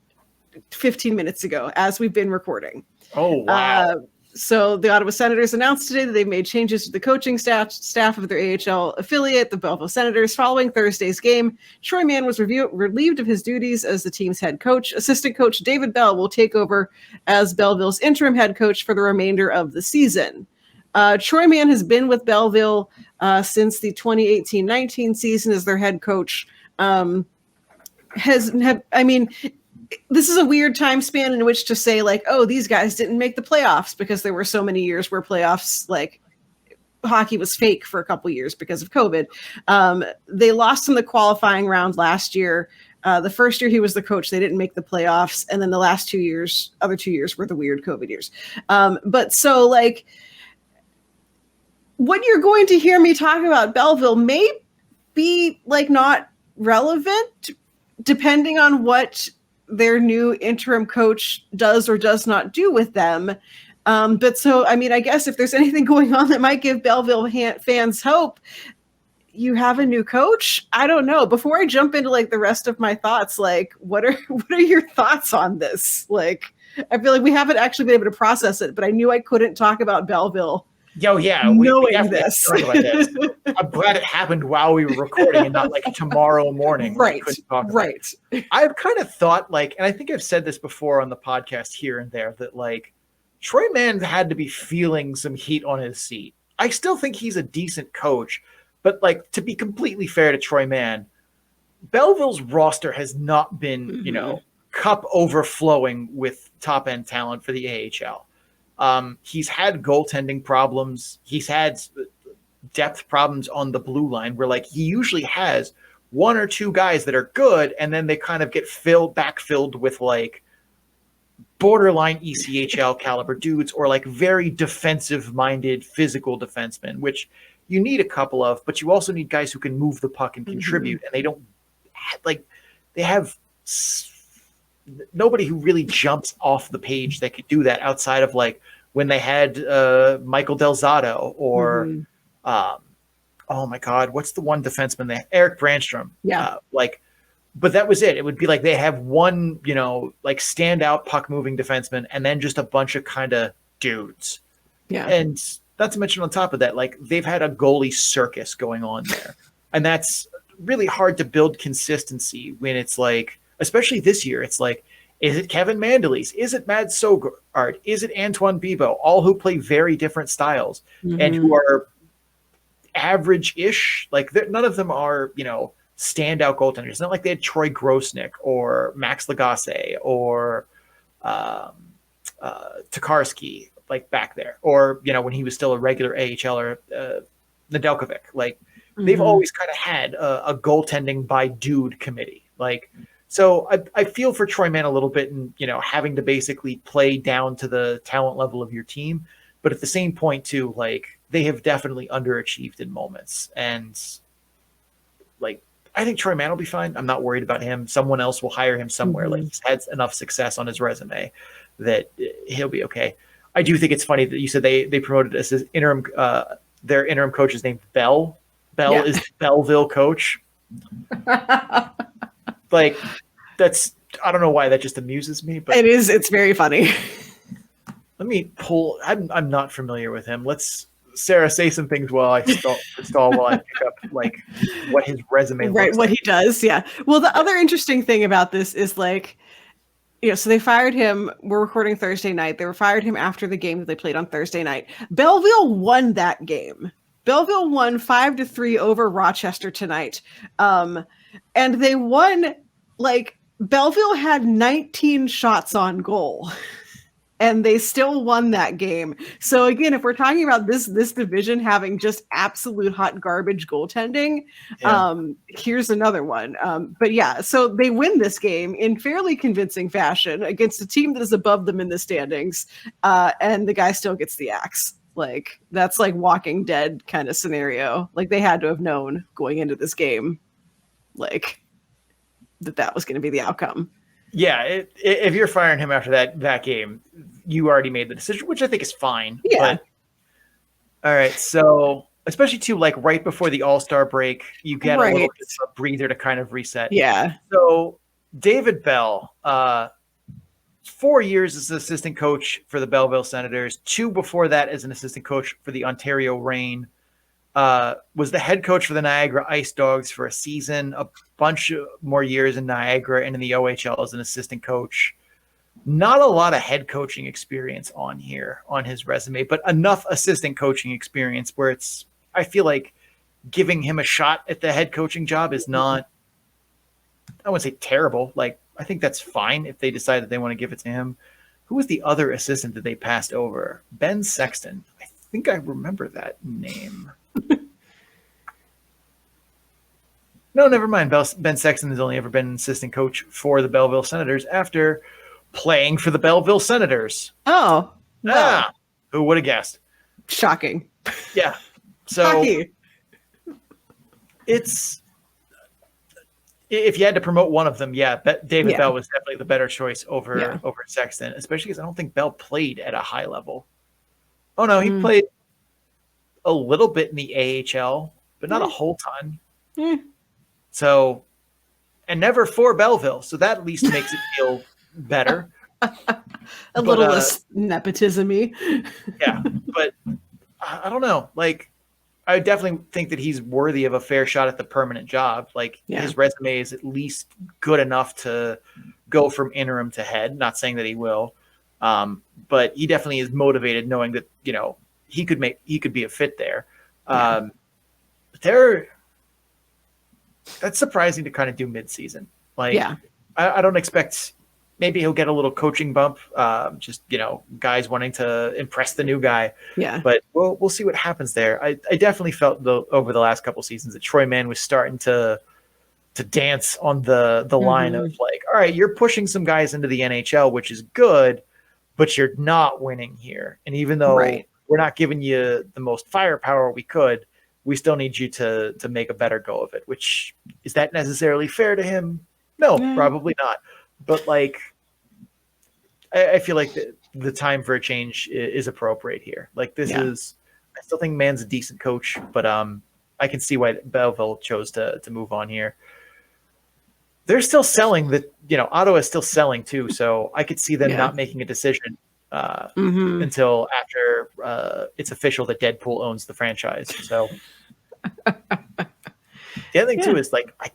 15 minutes ago as we've been recording. Oh, wow. So the Ottawa Senators announced today that they've made changes to the coaching staff of their AHL affiliate, the Belleville Senators. Following Thursday's game, Troy Mann was relieved of his duties as the team's head coach. Assistant coach David Bell will take over as Belleville's interim head coach for the remainder of the season. Troy Mann has been with Belleville since the 2018-19 season as their head coach. This is a weird time span in which to say like, oh, these guys didn't make the playoffs because there were so many years where playoffs, like hockey was fake for a couple years because of COVID. They lost in the qualifying round last year. The first year he was the coach, they didn't make the playoffs. And then the last 2 years, other 2 years were the weird COVID years. But so like what you're going to hear me talk about Belleville may be like not relevant depending on what their new interim coach does or does not do with them. But so, I mean, I guess if there's anything going on that might give Belleville fans hope, you have a new coach. I don't know. Before I jump into like the rest of my thoughts, like what are your thoughts on this? Like, I feel like we haven't actually been able to process it, but I knew I couldn't talk about Belleville. Knowing this. I'm glad it happened while we were recording and not like tomorrow morning. Right. I've kind of thought like, and I think I've said this before on the podcast here and there, that like Troy Mann had to be feeling some heat on his seat. I still think he's a decent coach, but like to be completely fair to Troy Mann, Belleville's roster has not been, cup overflowing with top end talent for the AHL. He's had goaltending problems. He's had depth problems on the blue line where like he usually has one or two guys that are good. And then they kind of get backfilled with like borderline ECHL caliber dudes or like very defensive minded physical defensemen, which you need a couple of, but you also need guys who can move the puck and contribute. And they don't like, they have nobody who really jumps off the page that could do that outside of like when they had Michael Delzato or oh my God, what's the one defenseman there? Eric Brandstrom. Yeah. But that was it. It would be like they have one, like standout puck moving defenseman and then just a bunch of kind of dudes. Yeah. And not to mention on top of that, like they've had a goalie circus going on there. And that's really hard to build consistency when it's like, especially this year, it's like, is it Kevin Mandelis? Is it Mad Sogard? Is it Antoine Bibeau? All who play very different styles and who are average-ish. Like none of them are, standout goaltenders. It's not like they had Troy Grosnick or Max Lagacé or Tokarski like back there, or when he was still a regular AHL or Nedeljkovic. Like they've always kind of had a goaltending by dude committee. Like so, I feel for Troy Mann a little bit, and having to basically play down to the talent level of your team, but at the same point too, like they have definitely underachieved in moments, and like. I think Troy Mann will be fine. I'm not worried about him. Someone else will hire him somewhere. Like he's had enough success on his resume that he'll be okay. I do think it's funny that you said they promoted this as interim. Their interim coach is named Bell. Bell is the Belleville coach. Like that's, I don't know why that just amuses me, but it is. It's very funny. Let me pull. I'm not familiar with him. Sarah, say some things while I stall while I pick up like what his resume looks right, what like. he does. Yeah. Well, the other interesting thing about this is like, so they fired him. We're recording Thursday night. They fired him after the game that they played on Thursday night. Belleville won that game. Belleville won 5-3 over Rochester tonight. And they won, like, Belleville had 19 shots on goal. And they still won that game. So again, if we're talking about this division having just absolute hot garbage goaltending, here's another one. But yeah, so they win this game in fairly convincing fashion against a team that is above them in the standings, and the guy still gets the axe. Like that's like Walking Dead kind of scenario. Like they had to have known going into this game, like that was going to be the outcome. Yeah, if you're firing him after that game, you already made the decision, which I think is fine. Yeah. But, all right, so especially too, like right before the All-Star break, you get a little bit of a breather to kind of reset. Yeah. So David Bell, 4 years as assistant coach for the Belleville Senators, 2 before that as an assistant coach for the Ontario Reign. Was the head coach for the Niagara IceDogs for a season, a bunch of more years in Niagara and in the OHL as an assistant coach. Not a lot of head coaching experience on here on his resume, but enough assistant coaching experience where I feel like giving him a shot at the head coaching job is not, I wouldn't say terrible. Like, I think that's fine if they decide that they want to give it to him. Who was the other assistant that they passed over? Ben Sexton. I think I remember that name. No, never mind. Ben Sexton has only ever been an assistant coach for the Belleville Senators after playing for the Belleville Senators. Oh, wow. Who would have guessed? Shocking. Yeah. So Hockey. If you had to promote one of them, David Bell was definitely the better choice over Sexton, especially because I don't think Bell played at a high level. Oh no, he played a little bit in the AHL, but not a whole ton. So, and never for Belleville. So that at least makes it feel better. A little less nepotism-y. Yeah, but I don't know. Like, I definitely think that he's worthy of a fair shot at the permanent job. Like, his resume is at least good enough to go from interim to head. Not saying that he will, but he definitely is motivated, knowing that he could be a fit there. That's surprising to kind of do mid-season. Like, I don't expect. Maybe he'll get a little coaching bump. Just guys wanting to impress the new guy. Yeah. But we'll see what happens there. I definitely felt over the last couple seasons that Troy Mann was starting to dance on the line of like, all right, you're pushing some guys into the NHL, which is good, but you're not winning here. And even though we're not giving you the most firepower we could, we still need you to make a better go of it. Which, is that necessarily fair to him? No, probably not. But like, I feel like the time for a change is appropriate here. Like I still think Mann's a decent coach, but I can see why Belleville chose to move on here. They're still selling Ottawa's still selling too. So I could see them not making a decision until after it's official that Deadpool owns the franchise. So The other thing too is like I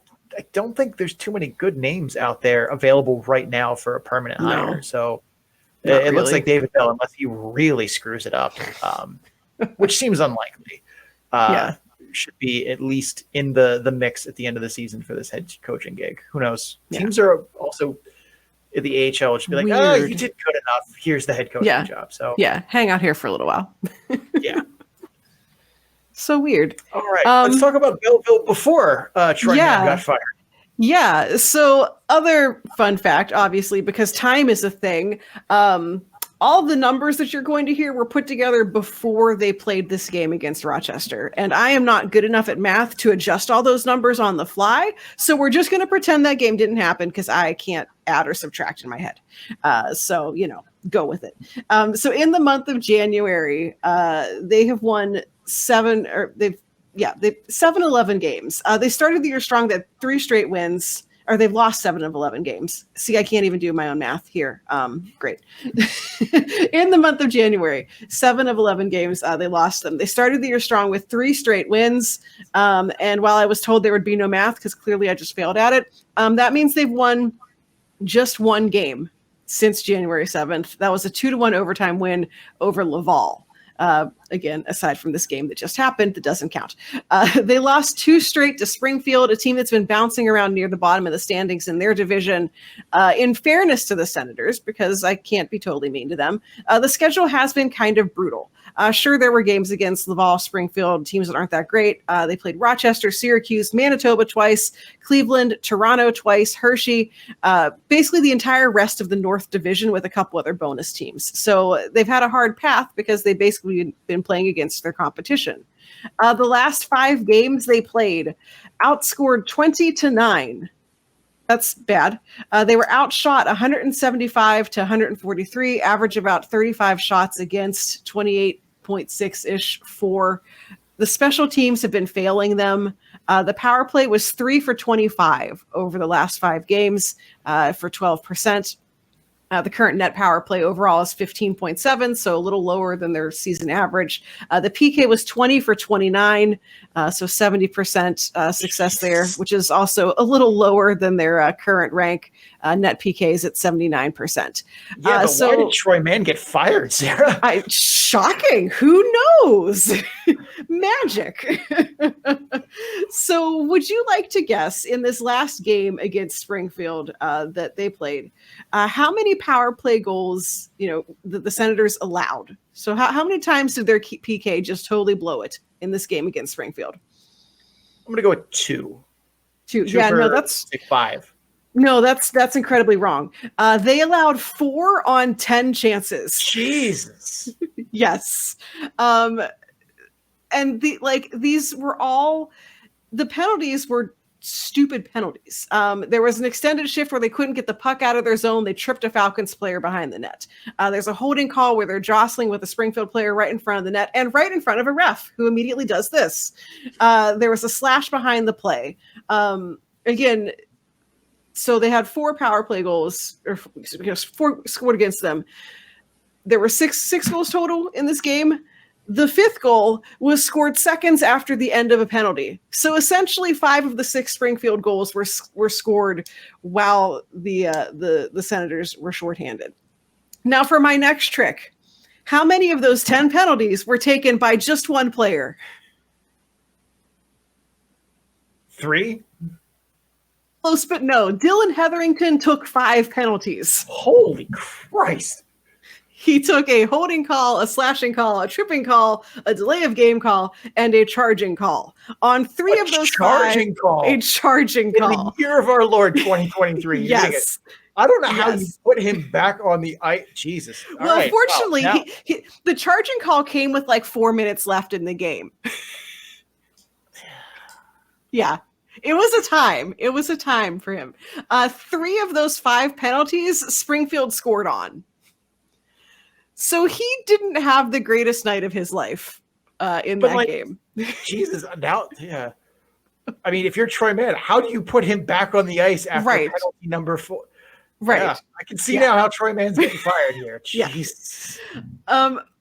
don't think there's too many good names out there available right now for a permanent hire. So it looks like David Bell, unless he really screws it up, which seems unlikely. Should be at least in the mix at the end of the season for this head coaching gig. Who knows? Teams are also in the AHL should be like, oh, you did good enough. Here's the head coaching job. So hang out here for a little while. So weird. All right, let's talk about Belleville before Troy Mann got fired. Yeah. So other fun fact, obviously, because time is a thing. All the numbers that you're going to hear were put together before they played this game against Rochester. And I am not good enough at math to adjust all those numbers on the fly. So we're just going to pretend that game didn't happen because I can't add or subtract in my head. So, go with it. So in the month of January, they have won 7-11 games. They started the year strong. They had 3 straight wins. Or they've lost 7 of 11 games. See, I can't even do my own math here. Great. In the month of January, 7 of 11 games, they lost them. They started the year strong with 3 straight wins. And while I was told there would be no math, because clearly I just failed at it, that means they've won just 1 game since January 7th. That was a 2-1 overtime win over Laval. Again, aside from this game that just happened, that doesn't count. They lost 2 straight to Springfield, a team that's been bouncing around near the bottom of the standings in their division. In fairness to the Senators, because I can't be totally mean to them, the schedule has been kind of brutal. Sure, there were games against Laval, Springfield, teams that aren't that great. They played Rochester, Syracuse, Manitoba twice, Cleveland, Toronto twice, Hershey, basically the entire rest of the North Division with a couple other bonus teams. So they've had a hard path because they've basically been playing against their competition. The last 5 games they played outscored 20-9. That's bad. They were outshot 175 to 143, average about 35 shots against, 28.6-ish for. The special teams have been failing them. The power play was 3 for 25 over the last 5 games for 12%. The current net power play overall is 15.7, so a little lower than their season average. The PK was 20 for 29, so 70% success there, which is also a little lower than their current rank. Net PKs at 79%. Yeah, but why did Troy Mann get fired, Sarah? Shocking. Who knows? Magic. So would you like to guess in this last game against Springfield that they played, how many power play goals, the Senators allowed? So how many times did their PK just totally blow it in this game against Springfield? I'm going to go with 2. 2. Yeah, no, that's 5. No, that's incredibly wrong. They allowed 4 on 10 chances. Jesus. Yes. And these were all, the penalties were stupid penalties. There was an extended shift where they couldn't get the puck out of their zone. They tripped a Falcons player behind the net. There's a holding call where they're jostling with a Springfield player right in front of the net and right in front of a ref who immediately does this. There was a slash behind the play. Again, so they had 4 power play goals, or 4 scored against them. There were six goals total in this game. The 5th goal was scored seconds after the end of a penalty. So essentially 5 of the 6 Springfield goals were scored while the Senators were shorthanded. Now for my next trick, how many of those 10 penalties were taken by just one player? 3? Close, but no. Dylan Hetherington took 5 penalties. Holy Christ. He took a holding call, a slashing call, a tripping call, a delay of game call, and a charging call. On 3 of those 5, a charging call. In the year of our Lord 2023. Yes. I don't know how you put him back on the ice. Jesus. Well, fortunately, the charging call came with 4 minutes left in the game. Yeah. It was a time. It was a time for him. 3 of those 5 penalties, Springfield scored on. So he didn't have the greatest night of his life in that game. Jesus, now, yeah. I mean, if you're Troy Mann, how do you put him back on the ice after penalty number 4? Right. Yeah, I can see now how Troy Mann's getting fired here. Jeez.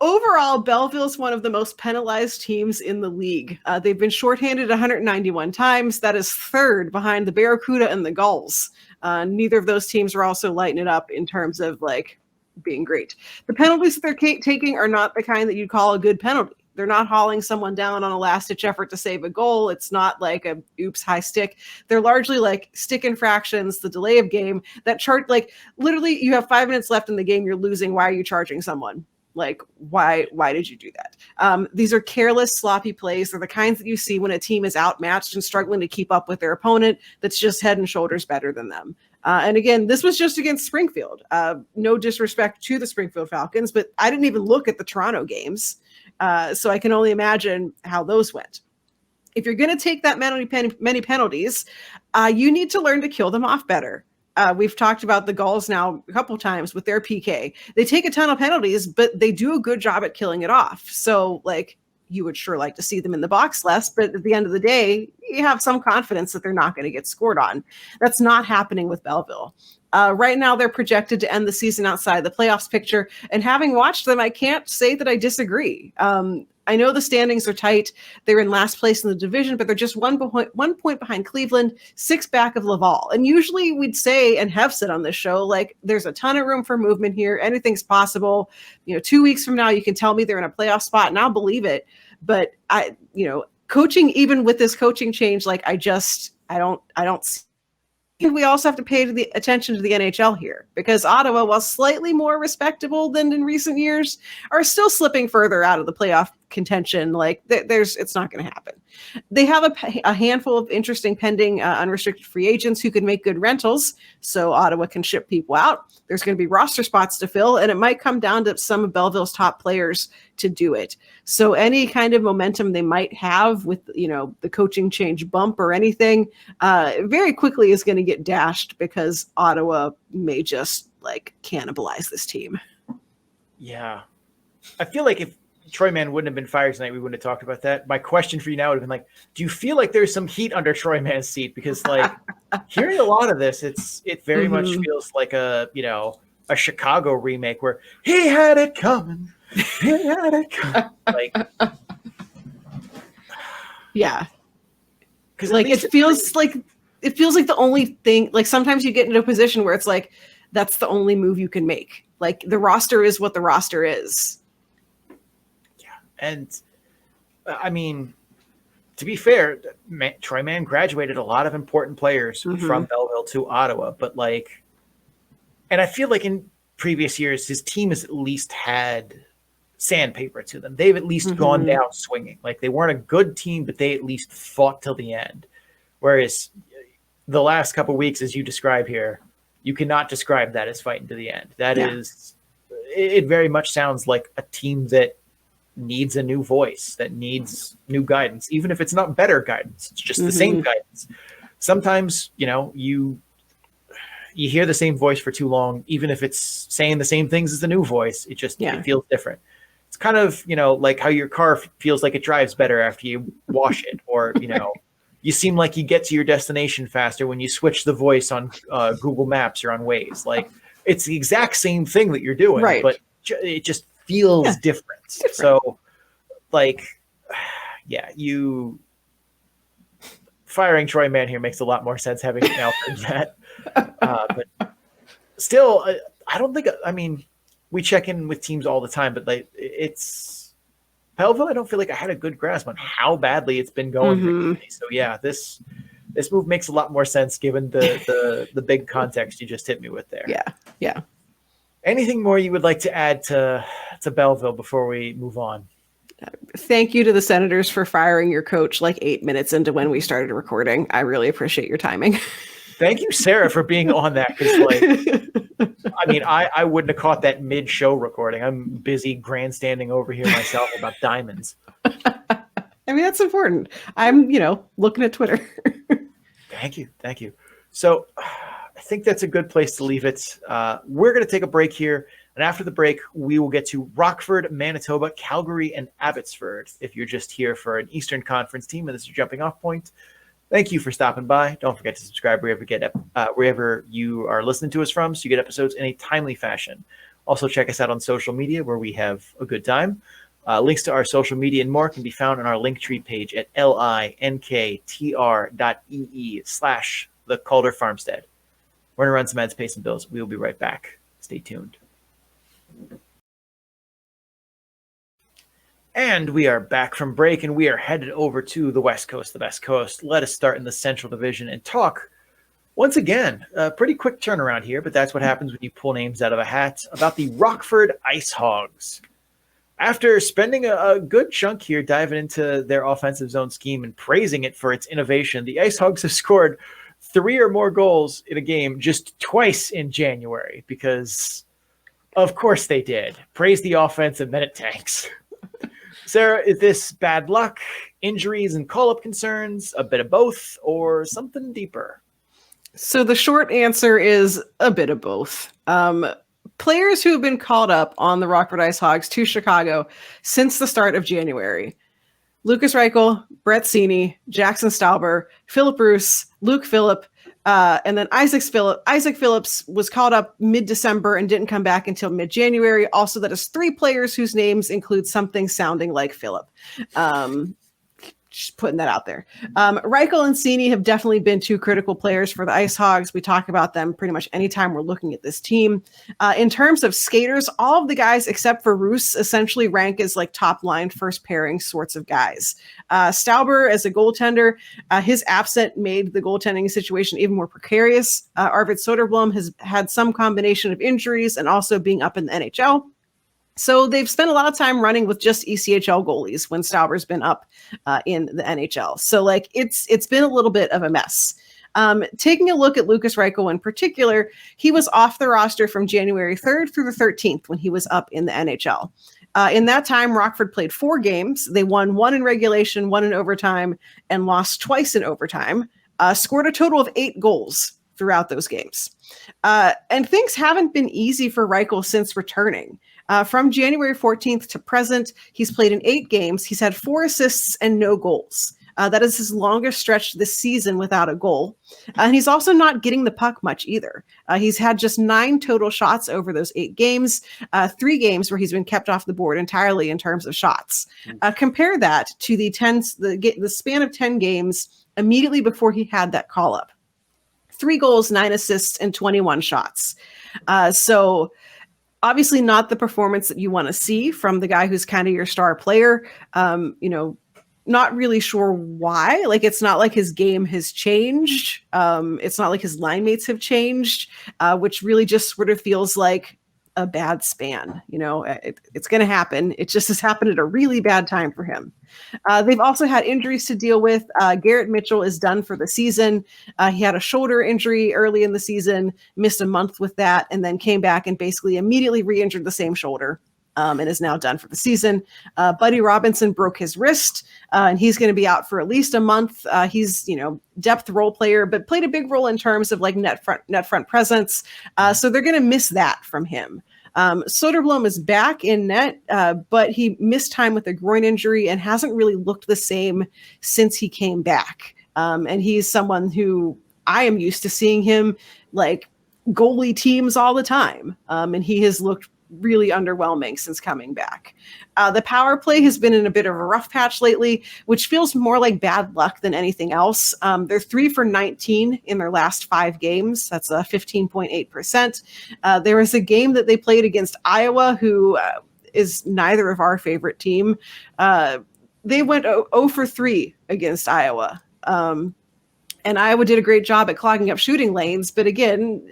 Overall, Belleville's one of the most penalized teams in the league. They've been shorthanded 191 times. That is third behind the Barracuda and the Gulls. Neither of those teams are also lighting it up in terms of like being great. The penalties that they're taking are not the kind that you'd call a good penalty. They're not hauling someone down on a last-ditch effort to save a goal. It's not like a oops high stick. They're largely like stick infractions, the delay of game that chart. Like literally, you have 5 minutes left in the game. You're losing. Why are you charging someone? Like why did you do that? These are careless, sloppy plays. They're the kinds that you see when a team is outmatched and struggling to keep up with their opponent that's just head and shoulders better than them. And again, this was just against Springfield. No disrespect to the Springfield Falcons, but I didn't even look at the Toronto games. So I can only imagine how those went. If you're going to take that many penalties, you need to learn to kill them off better. We've talked about the Gulls now a couple times with their PK. They take a ton of penalties, but they do a good job at killing it off. So like you would sure like to see them in the box less, but at the end of the day, you have some confidence that they're not going to get scored on. That's not happening with Belleville. Right now, they're projected to end the season outside the playoffs picture. And having watched them, I can't say that I disagree. I know the standings are tight. They're in last place in the division, but they're just 1 point behind Cleveland, 6 back of Laval. And usually we'd say, and have said on this show, like there's a ton of room for movement here. Anything's possible. 2 weeks from now, you can tell me they're in a playoff spot and I'll believe it. But coaching, even with this coaching change, like I don't see. We also have to pay attention to the NHL here because Ottawa, while slightly more respectable than in recent years, are still slipping further out of the playoff contention. Like it's not going to happen. They have a handful of interesting pending unrestricted free agents who can make good rentals, so Ottawa can ship people out. There's going to be roster spots to fill, and it might come down to some of Belleville's top players to do it. So any kind of momentum they might have with the coaching change bump or anything, very quickly is going to get dashed because Ottawa may just like cannibalize this team. Yeah, I feel like if Troy Mann wouldn't have been fired tonight, we wouldn't have talked about that. My question for you now would have been like, do you feel like there's some heat under Troy Mann's seat? Because like hearing a lot of this, it very much feels like a Chicago remake where he had it coming. He had it coming. Like, yeah. Because like it feels like the only thing, like sometimes you get into a position where it's like, that's the only move you can make. Like the roster is what the roster is. And I mean, to be fair, Troy Mann graduated a lot of important players from Belleville to Ottawa, but like, and I feel like in previous years, his team has at least had sandpaper to them. They've at least gone down swinging. Like they weren't a good team, but they at least fought till the end. Whereas the last couple of weeks, as you describe here, you cannot describe that as fighting to the end. That is, it very much sounds like a team that needs a new voice, that needs new guidance, even if it's not better guidance, it's just the same guidance. Sometimes you hear the same voice for too long, even if it's saying the same things as the new voice, it feels different. It's kind of like how your car feels like it drives better after you wash it, or you seem like you get to your destination faster when you switch the voice on Google Maps or on Waze. Like it's the exact same thing that you're doing, right? But it just feels different. So like, you firing Troy Mann here makes a lot more sense having now heard that. But still, I don't think, we check in with teams all the time, but like it's Belleville. I don't feel like I had a good grasp on how badly it's been going. So yeah, this move makes a lot more sense given the big context you just hit me with there. Yeah. Anything more you would like to add to Belleville before we move on? Thank you to the Senators for firing your coach like 8 minutes into when we started recording. I really appreciate your timing. Thank you, Sarah, for being on that. Because I wouldn't have caught that mid-show recording. I'm busy grandstanding over here myself about diamonds. That's important. I'm, looking at Twitter. Thank you. So I think that's a good place to leave it. We're going to take a break here. And after the break, we will get to Rockford, Manitoba, Calgary, and Abbotsford. If you're just here for an Eastern Conference team and this is your jumping off point, Thank you for stopping by. Don't forget to subscribe wherever you are listening to us from, so you get episodes in a timely fashion. Also, check us out on social media, where we have a good time. Links to our social media and more can be found on our Linktree page at linktr.ee/the Calder Farmstead. We're going to run some ads, pay some bills. We will be right back. Stay tuned. And we are back from break, and we are headed over to the West Coast, the best coast. Let us start in the Central Division and talk, once again, a pretty quick turnaround here, but that's what happens when you pull names out of a hat, about the Rockford IceHogs. After spending a good chunk here diving into their offensive zone scheme and praising it for its innovation, the IceHogs have scored 3 or more goals in a game just twice in January, because of course they did. Praise the offense and then it tanks. Sarah, is this bad luck, injuries and call-up concerns, a bit of both, or something deeper? So the short answer is a bit of both. Players who have been called up on the Rockford IceHogs to Chicago since the start of January: Lukas Reichel, Brett Seney, Jackson Stauber, Philip Bruce, Luke Phillip, and then Isaac Phillips was called up mid-December and didn't come back until mid-January. Also, that is 3 players whose names include something sounding like Philip. Just putting that out there. Reichel and Seney have definitely been 2 critical players for the IceHogs. We talk about them pretty much anytime we're looking at this team. In terms of skaters, all of the guys except for Roos essentially rank as like top line, first pairing sorts of guys. Stauber as a goaltender, his absence made the goaltending situation even more precarious. Arvid Soderblom has had some combination of injuries and also being up in the NHL. So they've spent a lot of time running with just ECHL goalies when Stauber's been up in the NHL. So like it's been a little bit of a mess. Taking a look at Lukas Reichel in particular, he was off the roster from January 3rd through the 13th when he was up in the NHL. In that time, Rockford played 4 games. They won 1 in regulation, 1 in overtime, and lost twice in overtime. Scored a total of 8 goals throughout those games. And things haven't been easy for Reichel since returning. From January 14th to present, he's played in 8 games. He's had 4 assists and no goals. That is his longest stretch this season without a goal. And he's also not getting the puck much either. He's had just 9 total shots over those 8 games, 3 games where he's been kept off the board entirely in terms of shots. Compare that to the span of 10 games immediately before he had that call-up. 3 goals, 9 assists, and 21 shots. So obviously not the performance that you want to see from the guy who's kind of your star player. Not really sure why. Like, it's not like his game has changed. It's not like his line mates have changed, which really just sort of feels like a bad span. It's going to happen. It just has happened at a really bad time for him. They've also had injuries to deal with. Garrett Mitchell is done for the season. He had a shoulder injury early in the season, missed a month with that, and then came back and basically immediately re-injured the same shoulder. And is now done for the season. Buddy Robinson broke his wrist, and he's going to be out for at least a month. He's, depth role player, but played a big role in terms of like net front presence. So they're going to miss that from him. Soderblom is back in net, but he missed time with a groin injury and hasn't really looked the same since he came back. And he's someone who I am used to seeing him like goalie teams all the time. And he has looked really underwhelming since coming back. The power play has been in a bit of a rough patch lately, which feels more like bad luck than anything else. They're 3 for 19 in their last 5 games. That's a 15.8%. There was a game that they played against Iowa, who is neither of our favorite team. They went 0 for 3 against Iowa. And Iowa did a great job at clogging up shooting lanes. But again,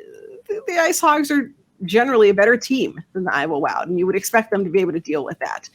the IceHogs are generally a better team than the Iowa Wild, and you would expect them to be able to deal with that.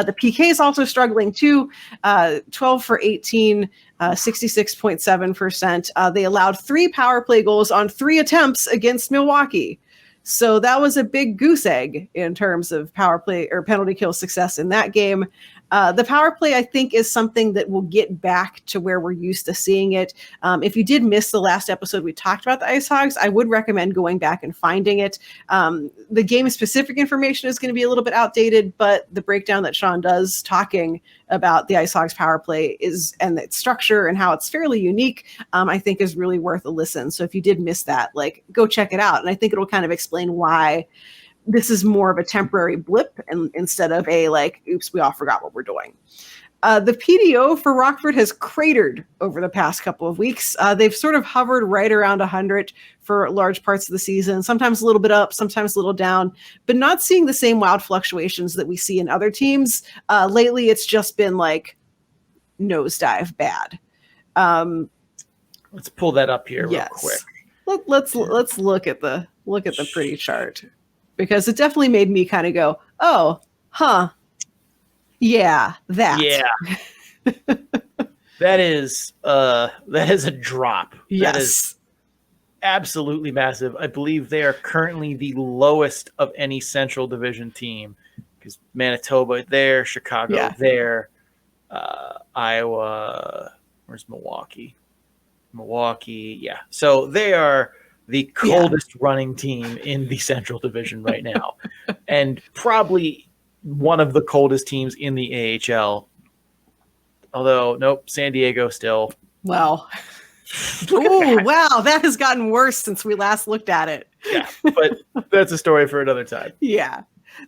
The PK is also struggling too, 12 for 18, 66.7%. They allowed 3 power play goals on 3 attempts against Milwaukee. So that was a big goose egg in terms of power play or penalty kill success in that game. The power play, I think, is something that will get back to where we're used to seeing it. If you did miss the last episode we talked about the IceHogs, I would recommend going back and finding it. The game-specific information is going to be a little bit outdated, but the breakdown that Sean does talking about the IceHogs power play and its structure and how it's fairly unique, I think is really worth a listen. So if you did miss that, go check it out. And I think it'll kind of explain why this is more of a temporary blip and instead of a oops, we all forgot what we're doing. The PDO for Rockford has cratered over the past couple of weeks. They've sort of hovered right around 100 for large parts of the season, sometimes a little bit up, sometimes a little down, but not seeing the same wild fluctuations that we see in other teams. Lately, it's just been nosedive bad. Let's pull that up here real quick. Let's look at the pretty chart, because it definitely made me kind of go, oh, huh. Yeah, that. Yeah. that is a drop. Yes. That is absolutely massive. I believe they are currently the lowest of any Central Division team, because Manitoba there, Chicago there, Iowa, where's Milwaukee? Yeah. So they are the coldest running team in the Central Division right now, and probably one of the coldest teams in the AHL. Although, nope, San Diego still. Wow. Oh, wow. That has gotten worse since we last looked at it. Yeah, but that's a story for another time. Yeah.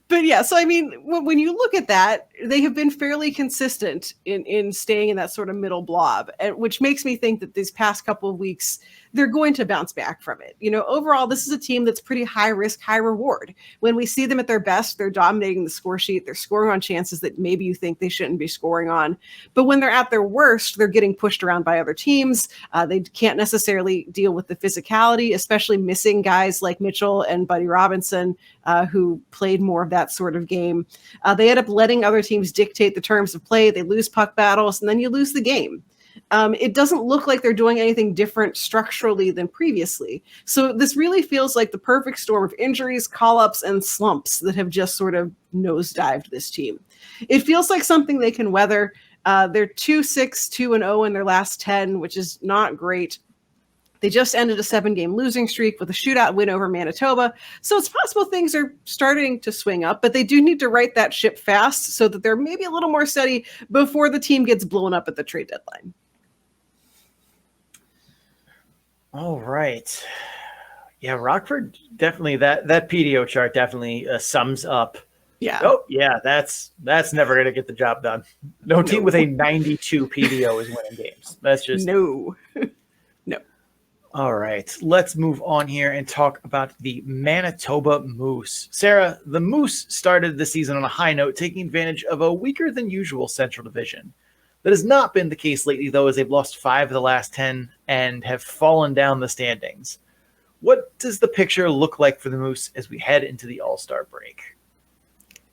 But yeah, so I mean, when you look at that, they have been fairly consistent in staying in that sort of middle blob, which makes me think that these past couple of weeks, they're going to bounce back from it. Overall, this is a team that's pretty high risk, high reward. When we see them at their best, they're dominating the score sheet. They're scoring on chances that maybe you think they shouldn't be scoring on. But when they're at their worst, they're getting pushed around by other teams. They can't necessarily deal with the physicality, especially missing guys like Mitchell and Buddy Robinson, who played more of that sort of game. They end up letting other teams dictate the terms of play. They lose puck battles, and then you lose the game. It doesn't look like they're doing anything different structurally than previously. So this really feels like the perfect storm of injuries, call-ups, and slumps that have just sort of nosedived this team. It feels like something they can weather. They're 2-6, 2-0 in their last 10, which is not great. They just ended a 7-game losing streak with a shootout win over Manitoba. So it's possible things are starting to swing up, but they do need to right that ship fast so that they're maybe a little more steady before the team gets blown up at the trade deadline. All right. Yeah, Rockford definitely, that PDO chart definitely sums up. Yeah. Oh, yeah, that's never going to get the job done. No team with a 92 PDO is winning games. That's just... No. All right, let's move on here and talk about the Manitoba Moose. Sarah, the Moose started the season on a high note, taking advantage of a weaker than usual Central Division. That has not been the case lately, though, as they've lost 5 of the last 10 and have fallen down the standings. What does the picture look like for the Moose as we head into the All-Star break?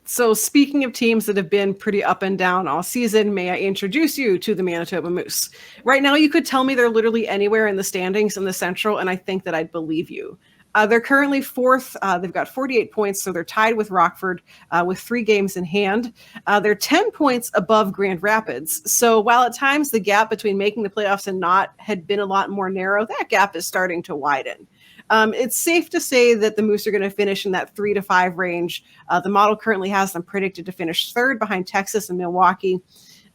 So speaking of teams that have been pretty up and down all season, may I introduce you to the Manitoba Moose? Right now, you could tell me they're literally anywhere in the standings in the Central, and I think that I'd believe you. They're currently 4th. They've got 48 points, so they're tied with Rockford with 3 games in hand. They're 10 points above Grand Rapids. So while at times the gap between making the playoffs and not had been a lot more narrow, that gap is starting to widen. It's safe to say that the Moose are going to finish in that 3 to 5 range. The model currently has them predicted to finish 3rd behind Texas and Milwaukee.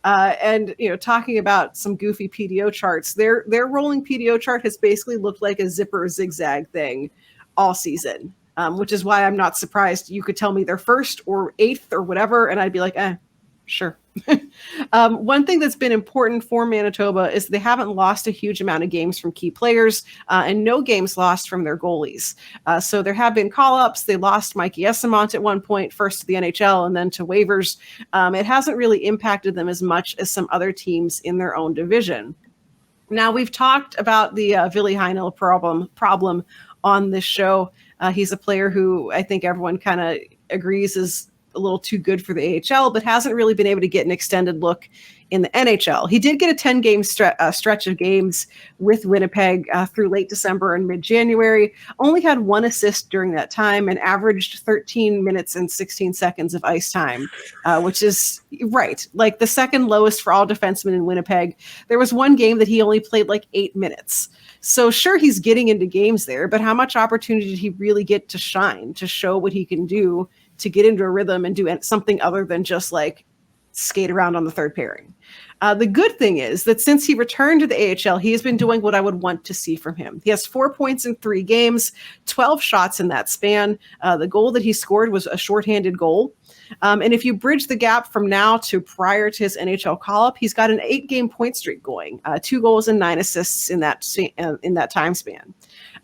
And talking about some goofy PDO charts, their rolling PDO chart has basically looked like a zipper zigzag thing all season, which is why I'm not surprised. You could tell me they're 1st or 8th or whatever, and I'd be like, sure. One thing that's been important for Manitoba is they haven't lost a huge amount of games from key players and no games lost from their goalies. So there have been call-ups. They lost Mikey Esamont at one point, first to the NHL and then to waivers. It hasn't really impacted them as much as some other teams in their own division. Now, we've talked about the Ville Heinola problem on this show. He's a player who I think everyone kind of agrees is a little too good for the AHL, but hasn't really been able to get an extended look in the NHL. He did get a 10-game stretch of games with Winnipeg through late December and mid-January, only had 1 assist during that time and averaged 13 minutes and 16 seconds of ice time, which is like the second lowest for all defensemen in Winnipeg. There was one game that he only played like 8 minutes. So sure, he's getting into games there, but how much opportunity did he really get to shine, to show what he can do, to get into a rhythm and do something other than just like skate around on the third pairing? The good thing is that since he returned to the AHL, he has been doing what I would want to see from him. He has 4 points in 3 games, 12 shots in that span. The goal that he scored was a shorthanded goal. And if you bridge the gap from now to prior to his NHL call-up, he's got an 8-game point streak going, 2 goals and 9 assists in that time span.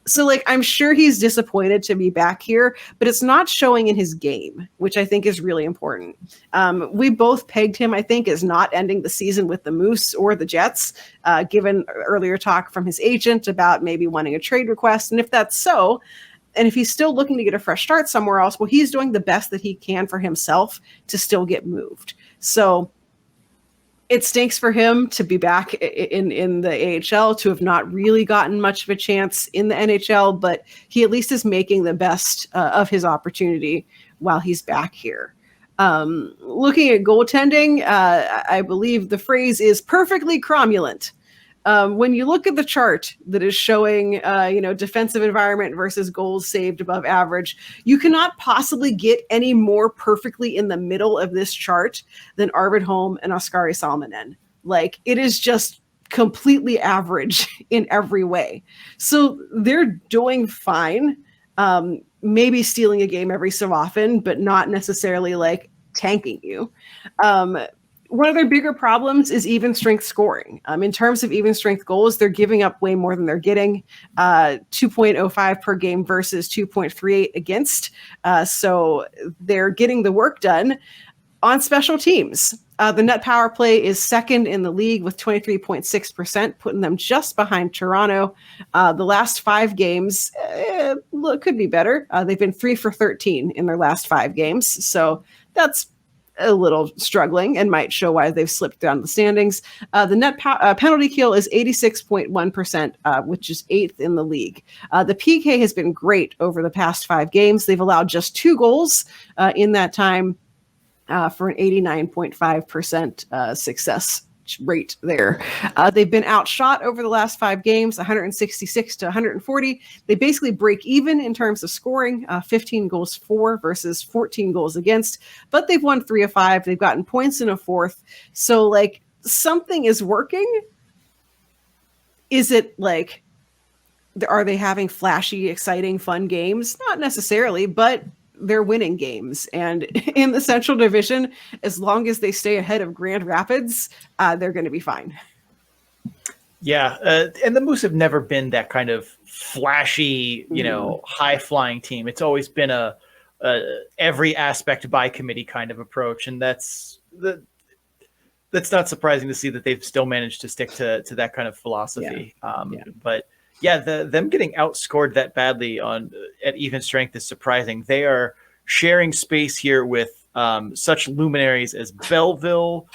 So, like, I'm sure he's disappointed to be back here, but it's not showing in his game, which I think is really important. We both pegged him, I think, as not ending the season with the Moose or the Jets, given earlier talk from his agent about maybe wanting a trade request. And if that's so, and if he's still looking to get a fresh start somewhere else, well, he's doing the best that he can for himself to still get moved. So it stinks for him to be back in the AHL, to have not really gotten much of a chance in the NHL, but he at least is making the best of his opportunity while he's back here. Looking at goaltending, I believe the phrase is perfectly cromulent. When you look at the chart that is showing, defensive environment versus goals saved above average, you cannot possibly get any more perfectly in the middle of this chart than Arvid Holm and Oskari Salminen. Like, it is just completely average in every way. So they're doing fine. Maybe stealing a game every so often, but not necessarily like tanking you. One of their bigger problems is even strength scoring. In terms of even strength goals, they're giving up way more than they're getting, 2.05 per game versus 2.38 against. So they're getting the work done on special teams. The net power play is second in the league with 23.6%, putting them just behind Toronto. The last 5 games could be better. They've been 3 for 13 in their last 5 games. So that's a little struggling and might show why they've slipped down the standings. The net penalty kill is 86.1%, which is 8th in the league. The PK has been great over the past 5 games. They've allowed just 2 goals in that time for an 89.5% success rate there. They've been outshot over the last 5 games, 166 to 140. They basically break even in terms of scoring, 15 goals for versus 14 goals against, but they've won 3 of 5. They've gotten points in a 4th. So like, something is working. Is it like, are they having flashy, exciting, fun games? Not necessarily, but they're winning games. And in the Central Division, as long as they stay ahead of Grand Rapids, they're going to be fine. Yeah. And the Moose have never been that kind of flashy, high flying team. It's always been a every aspect by committee kind of approach. And that's not surprising to see that they've still managed to stick to that kind of philosophy. But yeah, them getting outscored that badly at even strength is surprising. They are sharing space here with such luminaries as Belleville.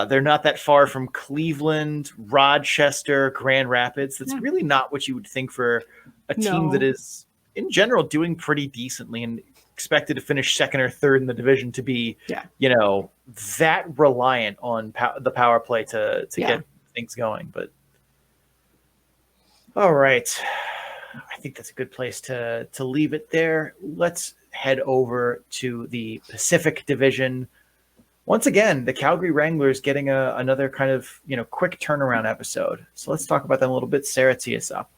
They're not that far from Cleveland, Rochester, Grand Rapids. That's really not what you would think for a team that is, in general, doing pretty decently and expected to finish second or third in the division to be, that reliant on the power play to get things going. But all right. I think that's a good place to leave it there. Let's head over to the Pacific Division. Once again, the Calgary Wranglers getting another kind of, quick turnaround episode. So let's talk about them a little bit. Sarah, tee us up.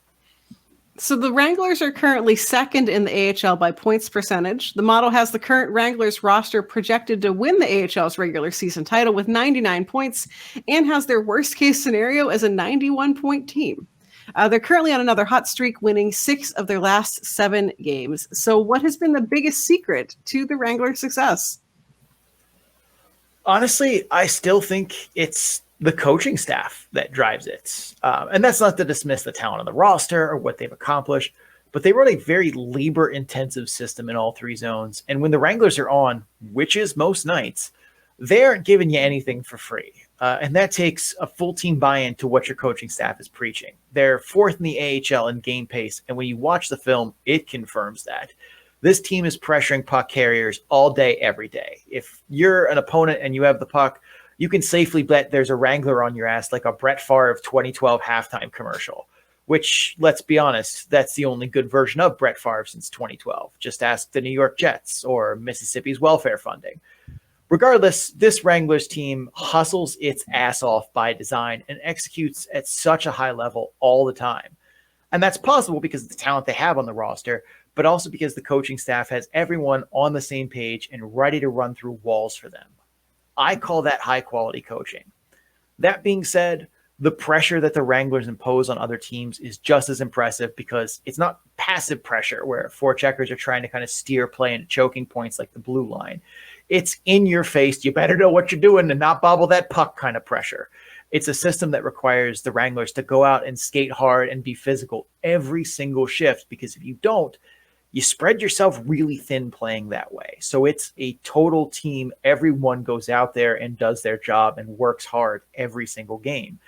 So the Wranglers are currently second in the AHL by points percentage. The model has the current Wranglers roster projected to win the AHL's regular season title with 99 points and has their worst case scenario as a 91-point team. They're currently on another hot streak, winning 6 of their last 7 games. So what has been the biggest secret to the Wranglers' success? Honestly, I still think it's the coaching staff that drives it. And that's not to dismiss the talent on the roster or what they've accomplished, but they run a very labor-intensive system in all 3 zones. And when the Wranglers are on, which is most nights, they aren't giving you anything for free. And that takes a full team buy-in to what your coaching staff is preaching. They're 4th in the AHL in game pace, and when you watch the film, it confirms that. This team is pressuring puck carriers all day, every day. If you're an opponent and you have the puck, you can safely bet there's a Wrangler on your ass like a Brett Favre 2012 halftime commercial, which, let's be honest, that's the only good version of Brett Favre since 2012. Just ask the New York Jets or Mississippi's welfare funding. Regardless, this Wranglers team hustles its ass off by design and executes at such a high level all the time. And that's possible because of the talent they have on the roster, but also because the coaching staff has everyone on the same page and ready to run through walls for them. I call that high-quality coaching. That being said, the pressure that the Wranglers impose on other teams is just as impressive because it's not passive pressure where forecheckers are trying to kind of steer play into choking points like the blue line. It's in your face, you better know what you're doing and not bobble that puck kind of pressure. It's a system that requires the Wranglers to go out and skate hard and be physical every single shift, because if you don't, you spread yourself really thin playing that way. So it's a total team. Everyone goes out there and does their job and works hard every single game.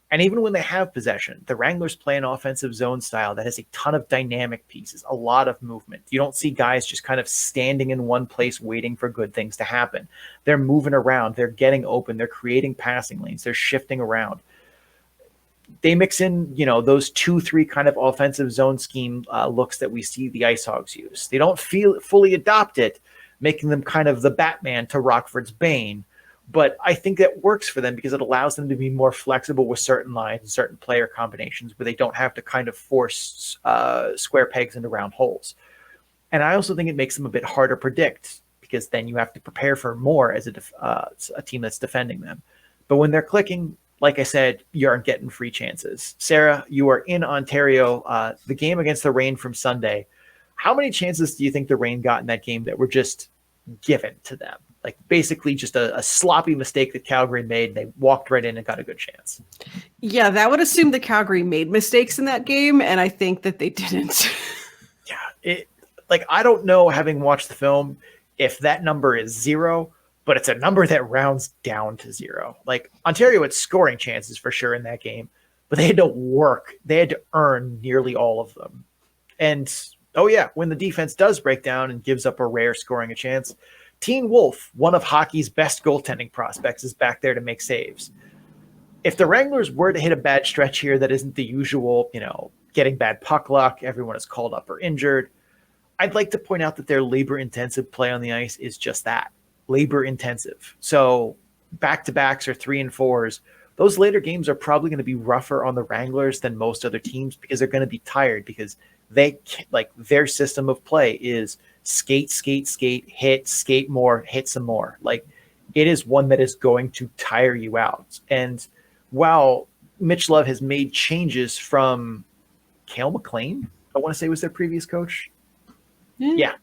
And even when they have possession, the Wranglers play an offensive zone style that has a ton of dynamic pieces, a lot of movement. You don't see guys just kind of standing in one place waiting for good things to happen. They're moving around. They're getting open. They're creating passing lanes. They're shifting around. They mix in, those 2-3 kind of offensive zone scheme looks that we see the IceHogs use. They don't fully adopt it, making them kind of the Batman to Rockford's Bane. But I think that works for them because it allows them to be more flexible with certain lines and certain player combinations where they don't have to kind of force square pegs into round holes. And I also think it makes them a bit harder to predict because then you have to prepare for more as a team that's defending them. But when they're clicking, like I said, you aren't getting free chances. Sarah, you are in Ontario. The game against the Reign from Sunday. How many chances do you think the Reign got in that game that were just given to them? Like basically just a sloppy mistake that Calgary made. They walked right in and got a good chance. Yeah, that would assume that Calgary made mistakes in that game, and I think that they didn't. Yeah, I don't know, having watched the film, if that number is 0, but it's a number that rounds down to 0. Like Ontario had scoring chances for sure in that game, but they had to work. They had to earn nearly all of them. And, when the defense does break down and gives up a rare scoring a chance, Teen Wolf, one of hockey's best goaltending prospects, is back there to make saves. If the Wranglers were to hit a bad stretch here that isn't the usual, getting bad puck luck, everyone is called up or injured, I'd like to point out that their labor-intensive play on the ice is just that, labor-intensive. So back-to-backs or 3 and 4s, those later games are probably going to be rougher on the Wranglers than most other teams because they're going to be tired because their system of play is skate, hit, skate more, hit some more. Like it is one that is going to tire you out. And while Mitch Love has made changes from Cale McLean, I want to say was their previous coach. Yeah,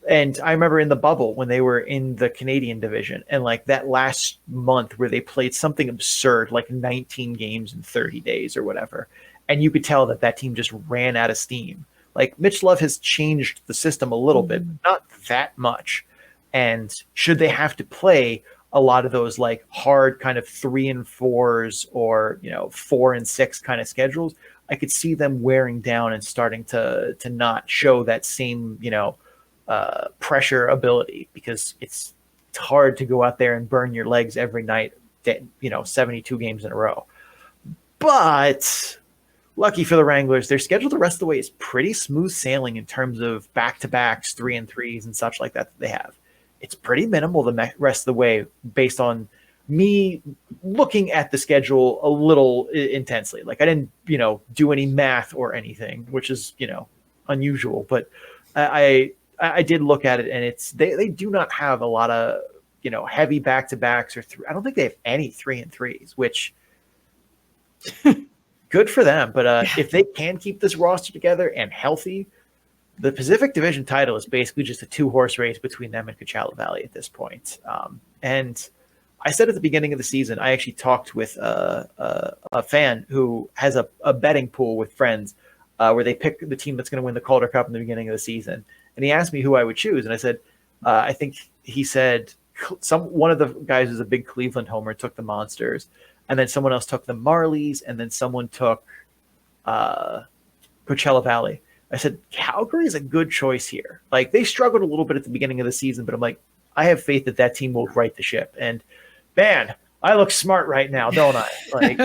and I remember in the bubble when they were in the Canadian division and like that last month where they played something absurd, like 19 games in 30 days or whatever. And you could tell that team just ran out of steam. Like Mitch Love has changed the system a little bit, but not that much. And should they have to play a lot of those like hard kind of 3 and 4s or, 4 and 6 kind of schedules, I could see them wearing down and starting to not show that same, pressure ability because it's hard to go out there and burn your legs every night, 72 games in a row. But lucky for the Wranglers, their schedule the rest of the way is pretty smooth sailing in terms of back-to-backs, 3 and 3s, and such like that they have. It's pretty minimal the rest of the way based on me looking at the schedule a little intensely. Like I didn't, do any math or anything, which is, unusual. But I did look at it, and they do not have a lot of, heavy back-to-backs or I don't think they have any 3 and 3s, which good for them. But if they can keep this roster together and healthy, the Pacific Division title is basically just a 2-horse race between them and Coachella Valley at this point. And I said at the beginning of the season, I actually talked with a fan who has a betting pool with friends where they pick the team that's going to win the Calder Cup in the beginning of the season. And he asked me who I would choose. And I said, I think he said one of the guys who's a big Cleveland homer took the Monsters, and then someone else took the Marlies, and then someone took Coachella Valley. I said, Calgary is a good choice here. Like, they struggled a little bit at the beginning of the season, but I'm like, I have faith that that team will right the ship. And man, I look smart right now, don't I? Like,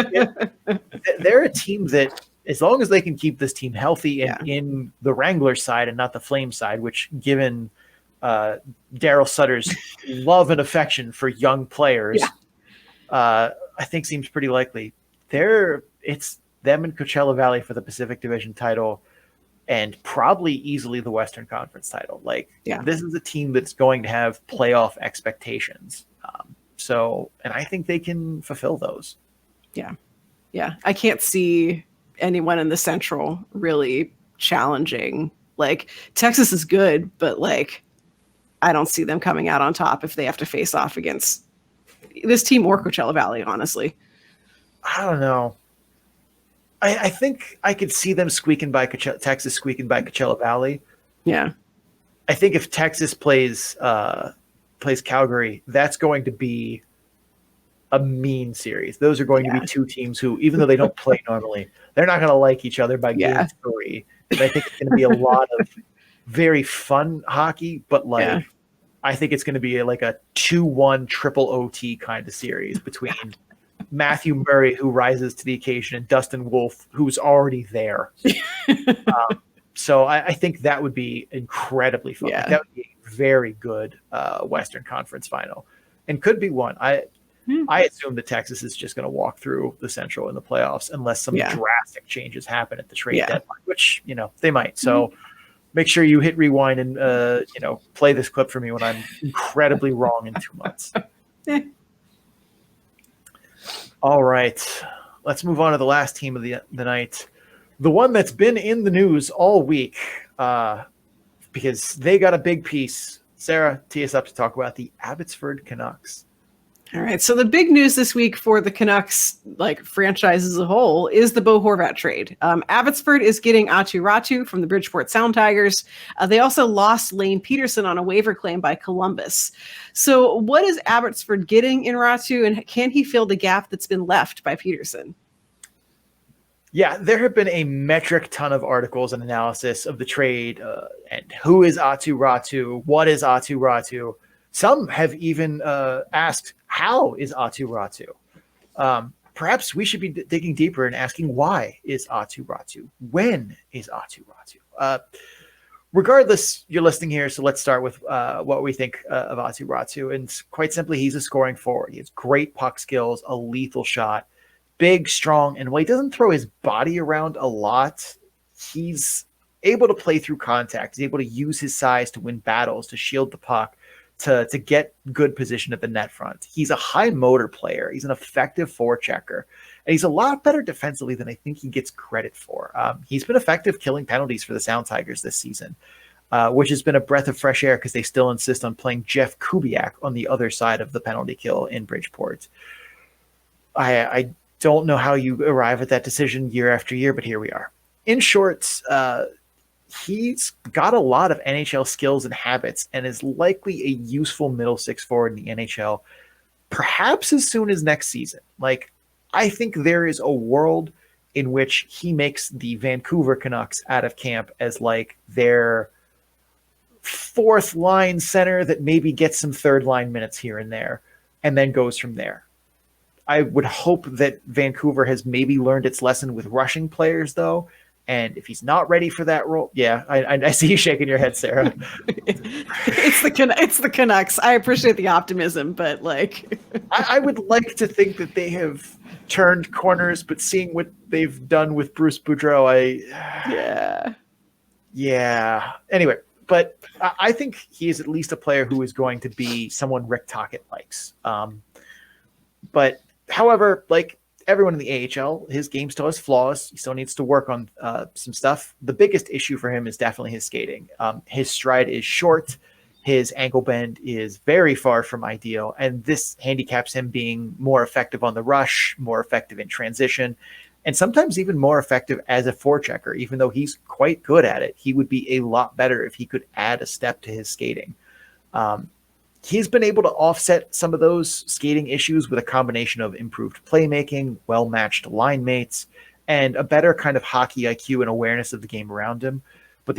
they're a team that, as long as they can keep this team healthy and in the Wranglers side and not the Flame side, which, given Daryl Sutter's love and affection for young players, I think seems pretty likely. It's them and Coachella Valley for the Pacific Division title, and probably easily the Western Conference title. Like, this is a team that's going to have playoff expectations. And I think they can fulfill those. Yeah. I can't see anyone in the Central really challenging. Like, Texas is good, but like, I don't see them coming out on top if they have to face off against this team or Coachella Valley, honestly. I don't know. I think I could see them Texas squeaking by Coachella Valley. Yeah. I think if Texas plays Calgary, that's going to be a mean series. Those are going to be two teams who, even though they don't play normally, they're not going to like each other by game 3. And I think it's going to be a lot of very fun hockey, but I think it's going to be like a 2-1 triple OT kind of series between Matthew Murray, who rises to the occasion, and Dustin Wolf, who's already there. So I think that would be incredibly fun. Like, that would be a very good Western Conference final, and could be one. I assume that Texas is just going to walk through the Central in the playoffs unless some drastic changes happen at the trade deadline, which they might. So make sure you hit rewind and play this clip for me when I'm incredibly wrong in 2 months. All right, let's move on to the last team of the night, the one that's been in the news all week because they got a big piece. Sarah, tee us up to talk about the Abbotsford Canucks. All right. So the big news this week for the Canucks, like, franchise as a whole, is the Bo Horvat trade. Abbotsford is getting Aatu Ratu from the Bridgeport Sound Tigers. They also lost Lane Peterson on a waiver claim by Columbus. So what is Abbotsford getting in Ratu, and can he fill the gap that's been left by Peterson? Yeah, there have been a metric ton of articles and analysis of the trade and who is Aatu Ratu, what is Aatu Ratu. Some have even asked, how is Aatu Ratu? Perhaps we should be digging deeper and asking, why is Aatu Ratu? When is Aatu Ratu? Regardless, you're listening here, so let's start with what we think of Aatu Ratu. And quite simply, he's a scoring forward. He has great puck skills, a lethal shot, big, strong, and while he doesn't throw his body around a lot, he's able to play through contact. He's able to use his size to win battles, to shield the puck, to get good position at the net front. He's a high motor player. He's an effective forechecker. And he's a lot better defensively than I think he gets credit for. He's been effective killing penalties for the Sound Tigers this season, which has been a breath of fresh air because they still insist on playing Jeff Kubiak on the other side of the penalty kill in Bridgeport. I don't know how you arrive at that decision year after year, but here we are. In short, he's got a lot of NHL skills and habits and is likely a useful middle six forward in the NHL, perhaps as soon as next season. Like, I think there is a world in which he makes the Vancouver Canucks out of camp as like their fourth line center that maybe gets some third line minutes here and there and then goes from there. I would hope that Vancouver has maybe learned its lesson with rushing players, though. And if he's not ready for that role, I see you shaking your head, Sarah. It's the Canucks. I appreciate the optimism, but like, I would like to think that they have turned corners, but seeing what they've done with Bruce Boudreau, Anyway, but I think he is at least a player who is going to be someone Rick Tocchet likes. But however, like everyone in the AHL, his game still has flaws. He still needs to work on some stuff. The biggest issue for him is definitely his skating. His stride is short. His ankle bend is very far from ideal. And this handicaps him being more effective on the rush, more effective in transition, and sometimes even more effective as a forechecker. Even though he's quite good at it, he would be a lot better if he could add a step to his skating. he's been able to offset some of those skating issues with a combination of improved playmaking, well-matched line mates, and a better kind of hockey IQ and awareness of the game around him. But at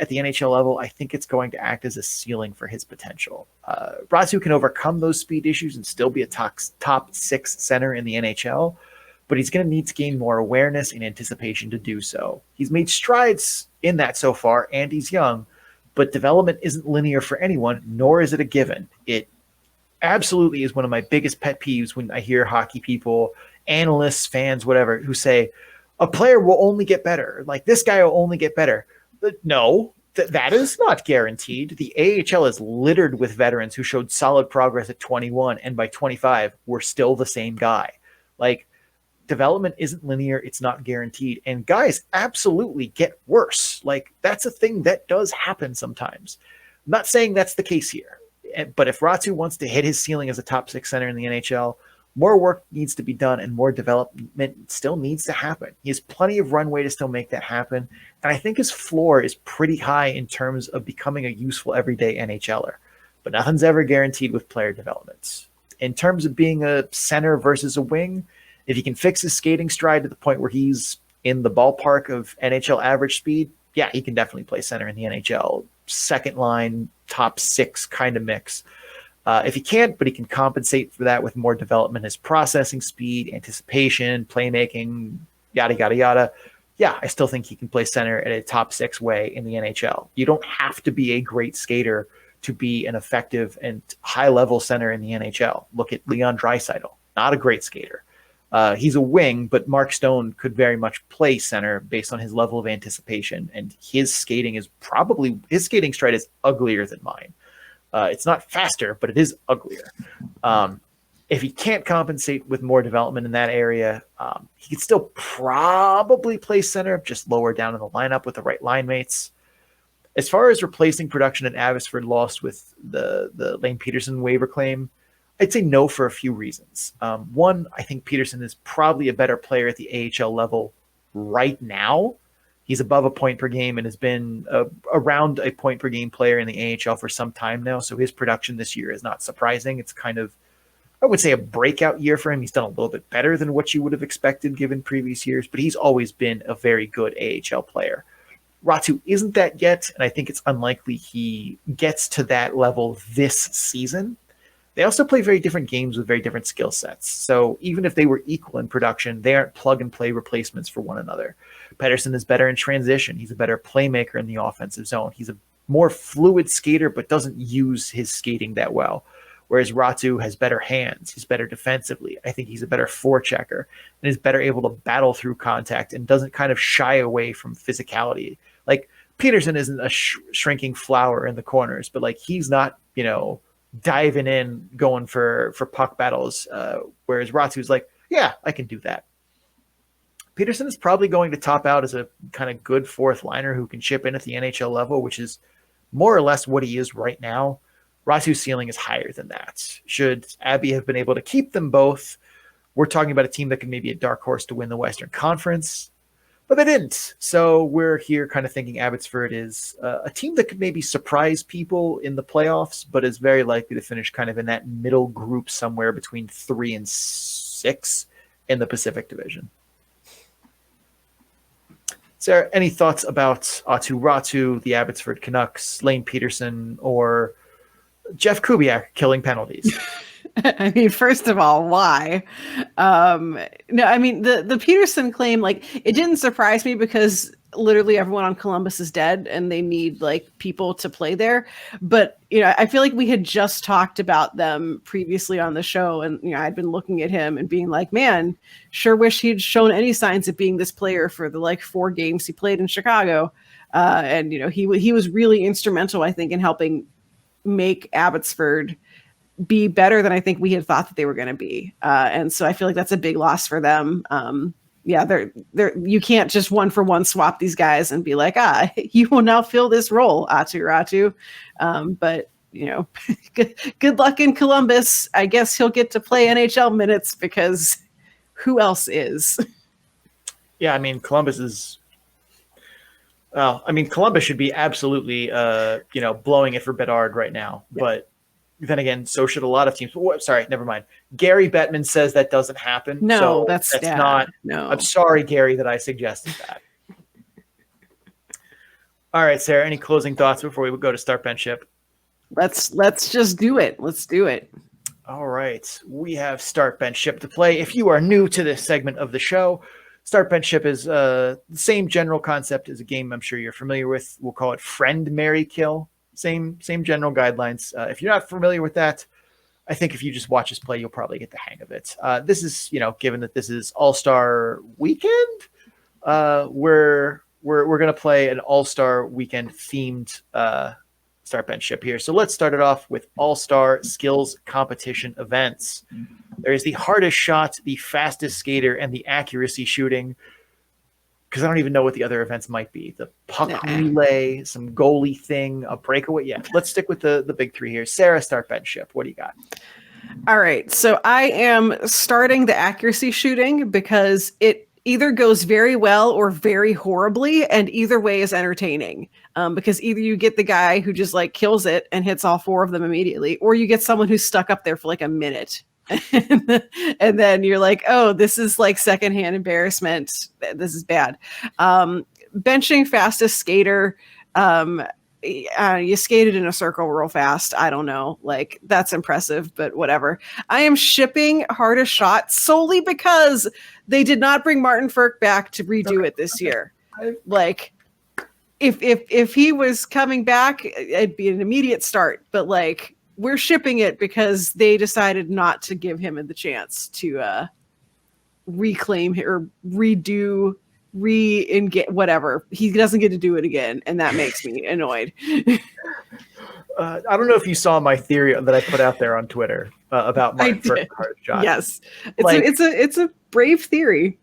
the NHL level, I think it's going to act as a ceiling for his potential. Ratu can overcome those speed issues and still be a top 6 center in the NHL, but he's going to need to gain more awareness and anticipation to do so. He's made strides in that so far, and he's young, but development isn't linear for anyone, nor is it a given. It absolutely is one of my biggest pet peeves when I hear hockey people, analysts, fans, whatever, who say, a player will only get better. Like, this guy will only get better. No, that is not guaranteed. The AHL is littered with veterans who showed solid progress at 21, and by 25, were still the same guy. Like, development isn't linear. It's not guaranteed. And guys absolutely get worse. Like, that's a thing that does happen sometimes. I'm not saying that's the case here. But if Ratu wants to hit his ceiling as a top 6 center in the NHL, more work needs to be done and more development still needs to happen. He has plenty of runway to still make that happen. And I think his floor is pretty high in terms of becoming a useful everyday NHLer. But nothing's ever guaranteed with player developments. In terms of being a center versus a wing, if he can fix his skating stride to the point where he's in the ballpark of NHL average speed, yeah, he can definitely play center in the NHL. Second line, top 6 kind of mix. If he can't, but he can compensate for that with more development, his processing speed, anticipation, playmaking, yada, yada, yada. Yeah, I still think he can play center at a top 6 way in the NHL. You don't have to be a great skater to be an effective and high-level center in the NHL. Look at Leon Draisaitl, not a great skater. He's a wing, but Mark Stone could very much play center based on his level of anticipation, and his skating stride is uglier than mine. It's not faster, but it is uglier. If he can't compensate with more development in that area, he could still probably play center, just lower down in the lineup with the right line mates. As far as replacing production at Abbotsford lost with the Lane Peterson waiver claim, I'd say no for a few reasons. One, I think Peterson is probably a better player at the AHL level right now. He's above a point per game and has been around a point per game player in the AHL for some time now. So his production this year is not surprising. It's kind of, I would say, a breakout year for him. He's done a little bit better than what you would have expected given previous years, but he's always been a very good AHL player. Ratu isn't that yet, and I think it's unlikely he gets to that level this season. They also play very different games with very different skill sets. So even if they were equal in production, they aren't plug-and-play replacements for one another. Pedersen is better in transition. He's a better playmaker in the offensive zone. He's a more fluid skater, but doesn't use his skating that well. Whereas Ratu has better hands. He's better defensively. I think he's a better forechecker and is better able to battle through contact and doesn't kind of shy away from physicality. Like, Peterson isn't a shrinking flower in the corners, but like, he's not, diving in, going for puck battles, whereas Ratu's like, yeah, I can do that. Peterson is probably going to top out as a kind of good fourth liner who can chip in at the NHL level, which is more or less what he is right now. Ratu's ceiling is higher than that. Should Abby have been able to keep them both, we're talking about a team that could maybe a dark horse to win the Western Conference, but they didn't. So we're here kind of thinking Abbotsford is a team that could maybe surprise people in the playoffs, but is very likely to finish kind of in that middle group somewhere between 3 and 6 in the Pacific Division. Sarah, any thoughts about Aatu Ratu, the Abbotsford Canucks, Lane Peterson, or Jeff Kubiak killing penalties? I mean, first of all, why? No, I mean, the Peterson claim, like, it didn't surprise me because literally everyone on Columbus is dead and they need like people to play there. But, I feel like we had just talked about them previously on the show, and, I'd been looking at him and being like, man, sure wish he'd shown any signs of being this player for the like 4 games he played in Chicago. And, he was really instrumental, I think, in helping make Abbotsford be better than I think we had thought that they were going to be. And so I feel like that's a big loss for them. They're you can't just 1-for-1 swap these guys and be like, you will now fill this role, Aatu Ratu. But good luck in Columbus. I guess he'll get to play NHL minutes because who else is? Yeah. I mean, Columbus should be absolutely, blowing it for Bedard right now, but Then again, so should a lot of teams. Oh, sorry, never mind. Gary Bettman says that doesn't happen. No, so that's not. No, I'm sorry, Gary, that I suggested that. All right, Sarah. Any closing thoughts before we go to start bench ship? Let's just do it. Let's do it. All right, we have start bench ship to play. If you are new to this segment of the show, start bench ship is the same general concept as a game I'm sure you're familiar with. We'll call it friend, marry, kill. Same general guidelines. If you're not familiar with that, I think if you just watch us play, you'll probably get the hang of it. This is, given that this is All-Star Weekend, we're going to play an All-Star Weekend themed start bench ship here. So let's start it off with All-Star Skills Competition events. There is the hardest shot, the fastest skater, and the accuracy shooting. Because I don't even know what the other events might be. The puck relay, some goalie thing, a breakaway. Yeah, let's stick with the big three here. Sarah, start bench ship. What do you got? All right. So I am starting the accuracy shooting because it either goes very well or very horribly, and either way is entertaining. Because either you get the guy who just like kills it and hits all four of them immediately, or you get someone who's stuck up there for like a minute. And then you're like, oh, this is like secondhand embarrassment. This is bad. Benching fastest skater. You skated in a circle real fast. I don't know. Like, that's impressive, but whatever. I am shipping hardest shot solely because they did not bring Martin Firk back to redo it this year. Like, if he was coming back, it'd be an immediate start. But like, we're shipping it because they decided not to give him the chance to reclaim or redo, whatever. He doesn't get to do it again, and that makes me annoyed. I don't know if you saw my theory that I put out there on Twitter about my first hard shot. Yes, it's a brave theory.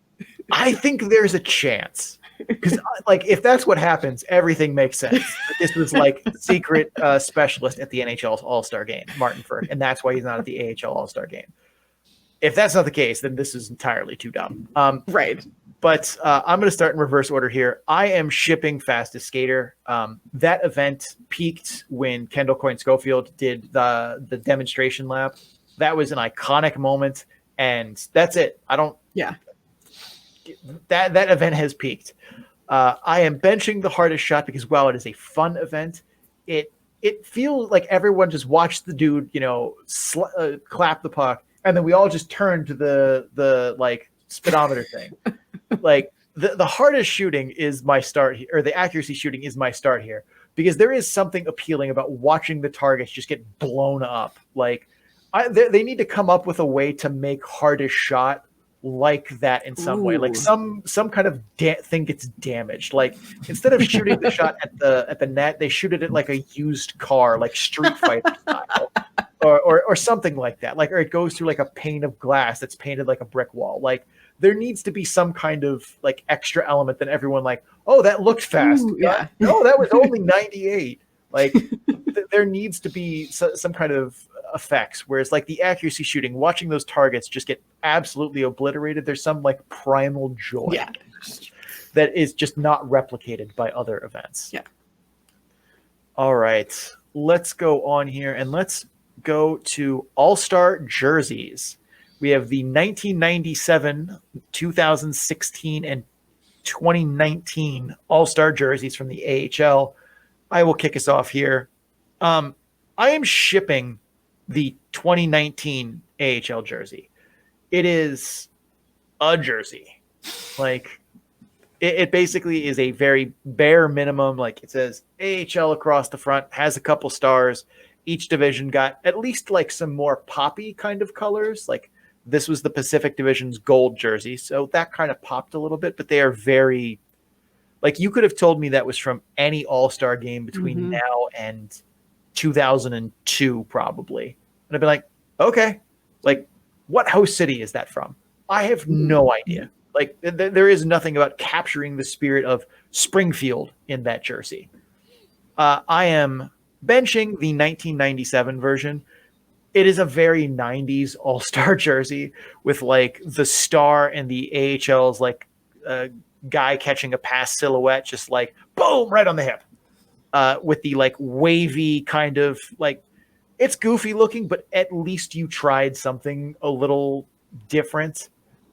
I think there's a chance. Because if that's what happens, everything makes sense. This was like secret specialist at the NHL All-Star game, Martin Firk, and that's why he's not at the AHL All-Star game. If that's not the case, then this is entirely too dumb. Right. But I'm going to start in reverse order here. I am shipping fastest skater. That event peaked when Kendall Coyne-Schofield did the demonstration lap. That was an iconic moment, and that's it. That event has peaked. I am benching the hardest shot because while it is a fun event, it feels like everyone just watched the dude, clap the puck, and then we all just turned to the like speedometer thing. Like the hardest shooting is my start here, or the accuracy shooting is my start here, because there is something appealing about watching the targets just get blown up. Like they need to come up with a way to make hardest shot like that in some way, like some kind of thing gets damaged. Like instead of shooting the shot at the net, they shoot it at like a used car, like Street Fighter style, or something like that. Like, or it goes through like a pane of glass that's painted like a brick wall. Like there needs to be some kind of like extra element that everyone like, oh, that looked fast. Yeah. No, that was only 98. Like there needs to be some kind of effects, whereas like the accuracy shooting, watching those targets just get absolutely obliterated, there's some like primal joy that is just not replicated by other events. All right, let's go on here and let's go to All-Star jerseys. We have the 1997, 2016, and 2019 All-Star jerseys from the AHL. I will kick us off here. I am shipping the 2019 AHL jersey. It is a jersey. Like it basically is a very bare minimum. Like it says AHL across the front, has a couple stars. Each division got at least like some more poppy kind of colors. Like this was the Pacific Division's gold jersey. So that kind of popped a little bit, but they are very, like you could have told me that was from any All-Star game between now and 2002 probably. And I'd be like, okay, like what host city is that from? I have no idea. Like there is nothing about capturing the spirit of Springfield in that jersey. I am benching the 1997 version. It is a very 90s All-Star jersey with like the star and the AHL's like guy catching a pass silhouette, just like boom, right on the hip. With the like wavy kind of like, It's goofy looking, but at least you tried something a little different.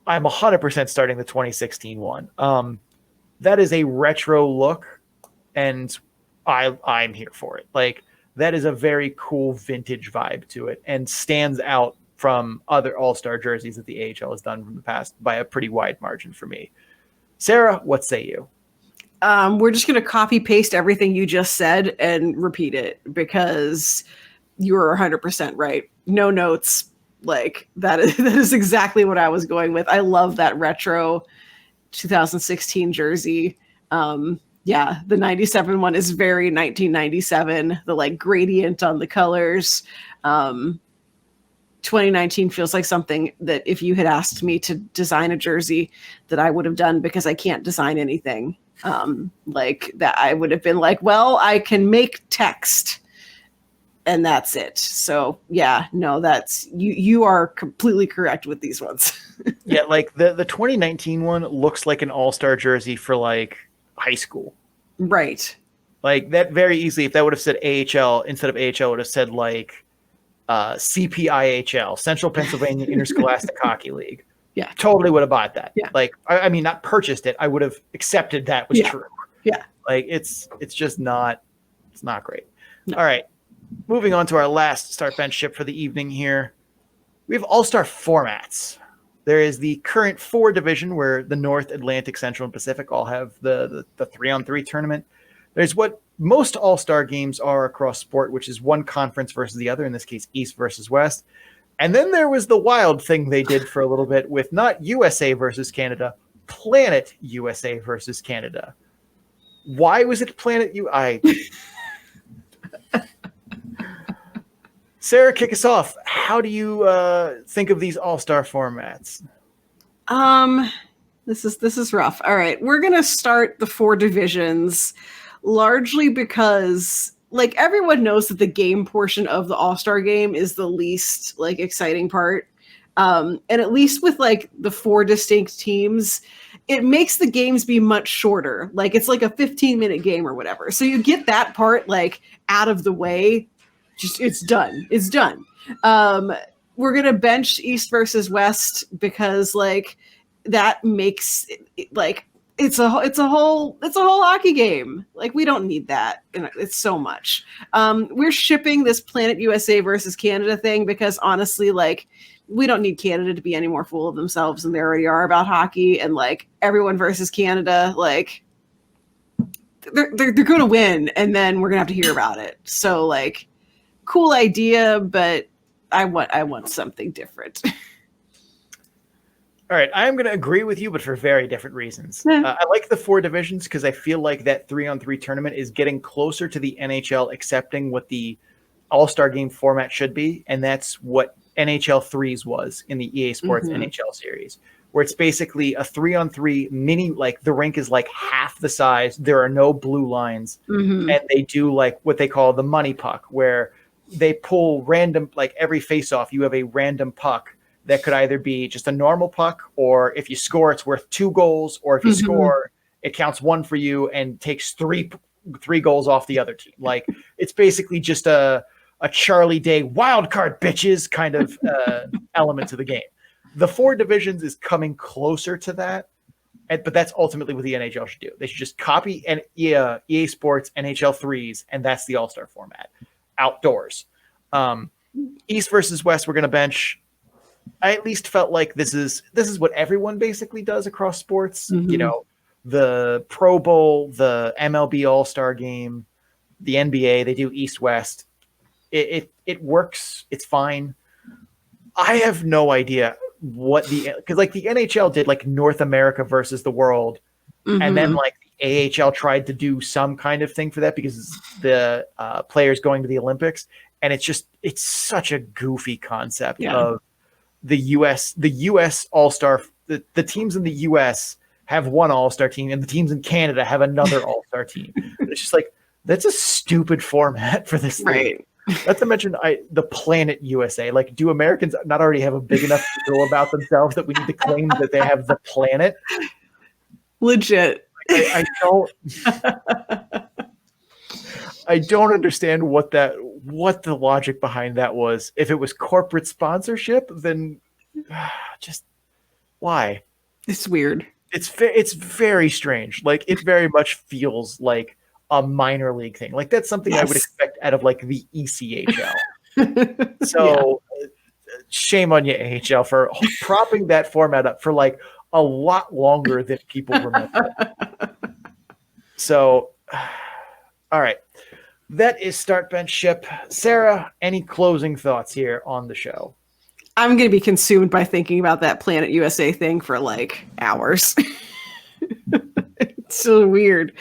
I'm 100% starting the 2016 one. That is a retro look, and I'm here for it. Like, that is a very cool vintage vibe to it and stands out from other All-Star jerseys that the AHL has done from the past by a pretty wide margin for me. Sarah, what say you? We're just going to copy paste everything you just said and repeat it because you were 100% right. No notes. Like that is exactly what I was going with. I love that retro 2016 jersey. Yeah, the 97 one is very 1997. The like gradient on the colors. 2019 feels like something that if you had asked me to design a jersey that I would have done because I can't design anything. Like that I would have been like, well, I can make text and that's it. So yeah, no, that's you are completely correct with these ones. Yeah, like the 2019 one looks like an all-star jersey for like high school. Right. Like that very easily, if that would have said AHL instead of AHL, would have said like CPIHL, Central Pennsylvania Interscholastic Hockey League. Yeah. Totally would have bought that. Yeah. Like, I mean, not purchased it. I would have accepted that was true. Yeah. Like it's just not, it's not great. No. All right. Moving on to our last start bench ship for the evening here. We have all-star formats. There is the current 4 division where the North, Atlantic, Central, and Pacific all have the 3-on-3 tournament. There's what most all-star games are across sport, which is one conference versus the other, in this case, East versus West. And then there was the wild thing they did for a little bit with not USA versus Canada, Planet USA versus Canada. Why was it Planet Sarah, kick us off. How do you think of these all-star formats? This is rough. All right, we're gonna start the 4 divisions, largely because like everyone knows that the game portion of the all-star game is the least like exciting part. And at least with like the 4 distinct teams, it makes the games be much shorter. Like it's like a 15-minute game or whatever. So you get that part like out of the way. Just it's done. It's done. We're gonna bench East versus West because like that makes it, like it's a whole hockey game. Like we don't need that. It's so much. We're shipping this Planet USA versus Canada thing because honestly, like we don't need Canada to be any more full of themselves than they already are about hockey. And like everyone versus Canada, like they're going to win, and then we're gonna have to hear about it. So like. Cool idea, but I want something different. All right, I'm going to agree with you, but for very different reasons. I like the 4 divisions because I feel like that 3-on-3 tournament is getting closer to the NHL accepting what the All-Star game format should be, and that's what NHL 3s was in the EA Sports NHL series, where it's basically a 3-on-3 mini, like the rink is like half the size, there are no blue lines, and they do like what they call the money puck, where they pull random, like every face-off, you have a random puck that could either be just a normal puck, or if you score, it's worth 2 goals, or if you score, it counts 1 for you and takes 3 goals off the other team. Like it's basically just a Charlie Day wild card bitches kind of element to the game. The 4 divisions is coming closer to that, but that's ultimately what the NHL should do. They should just copy EA Sports NHL 3s, and that's the All-Star format. Outdoors. East versus West, we're going to bench. I at least felt like this is what everyone basically does across sports. You know, the Pro Bowl, the MLB All-Star game, the NBA, they do East-West. It works. It's fine. I have no idea because like the NHL did like North America versus the world, and then like AHL tried to do some kind of thing for that because the players going to the Olympics, and it's such a goofy concept of the U.S. All-Star. The teams in the U.S. have one All-Star team, and the teams in Canada have another All-Star team. It's just like that's a stupid format for this thing. Not to mention the Planet USA. Like, do Americans not already have a big enough deal about themselves that we need to claim that they have the planet? Legit. I don't understand what what the logic behind that was. If it was corporate sponsorship, then just why? It's weird. It's very strange. Like, it very much feels like a minor league thing. Like, that's something I would expect out of like the ECHL. So shame on you, AHL, for propping that format up for like a lot longer than people remember. So, all right. That is Start Bench Ship. Sarah, any closing thoughts here on the show? I'm going to be consumed by thinking about that Planet USA thing for like hours. It's so weird.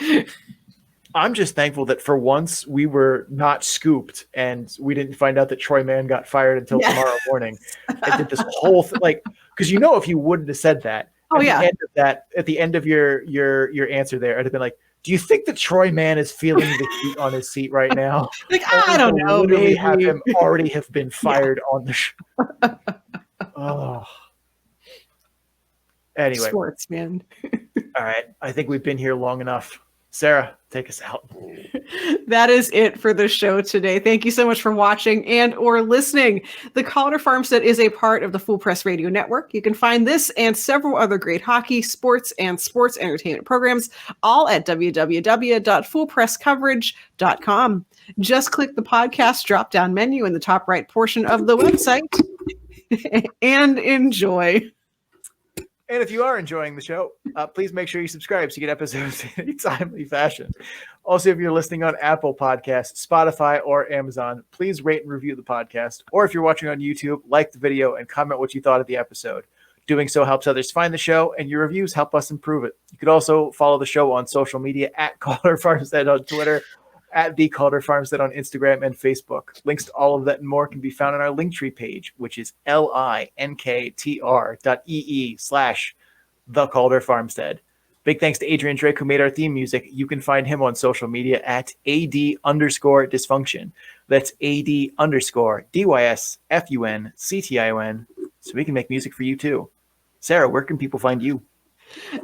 I'm just thankful that for once we were not scooped and we didn't find out that Troy Mann got fired until tomorrow morning. I did this whole thing, like, because if you wouldn't have said that, at the end of your answer there, I'd have been like, do you think that Troy Mann is feeling the heat on his seat right now? Like, I don't know. Literally have him already have been fired on the show. Oh. Anyway. Sports, man. All right. I think we've been here long enough. Sarah, take us out. That is it for the show today. Thank you so much for watching and or listening. The Calder Farmstead is a part of the Full Press Radio Network. You can find this and several other great hockey, sports, and sports entertainment programs all at www.fullpresscoverage.com. Just click the podcast drop-down menu in the top right portion of the website and enjoy. And if you are enjoying the show, please make sure you subscribe so you get episodes in a timely fashion. Also, if you're listening on Apple Podcasts, Spotify, or Amazon, please rate and review the podcast. Or if you're watching on YouTube, like the video and comment what you thought of the episode. Doing so helps others find the show, and your reviews help us improve it. You could also follow the show on social media at Calder Farmstead on Twitter, at the Calder Farmstead on Instagram and Facebook. Links to all of that and more can be found on our Linktree page, which is linktr.ee/the Calder Farmstead. Big thanks to Adrian Drake, who made our theme music. You can find him on social media at AD_dysfunction. That's AD_DYSFUNCTION. So we can make music for you too. Sarah, where can people find you?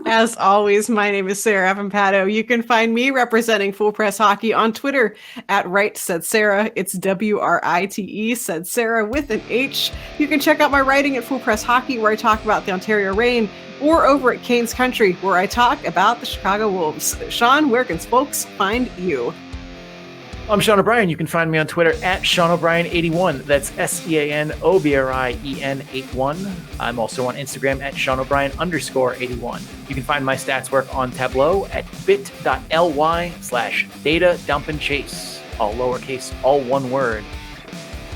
As always, my name is Sarah Avampato. You can find me representing Full Press Hockey on Twitter at Right Said Sarah. It's WRITE Said Sarah with an H. You can check out my writing at Full Press Hockey, where I talk about the Ontario Reign, or over at Canes Country, where I talk about the Chicago Wolves. Sean, where can folks find you? I'm Sean O'Brien. You can find me on Twitter at Sean O'Brien81. That's SeanObrien81. I'm also on Instagram at Sean O'Brien_81. You can find my stats work on Tableau at bit.ly/data-dump-and-chase. All lowercase, all one word.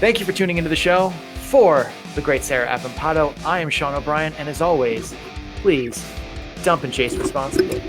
Thank you for tuning into the show. For the great Sarah Avampato, I am Sean O'Brien, and as always, please dump and chase responsibly.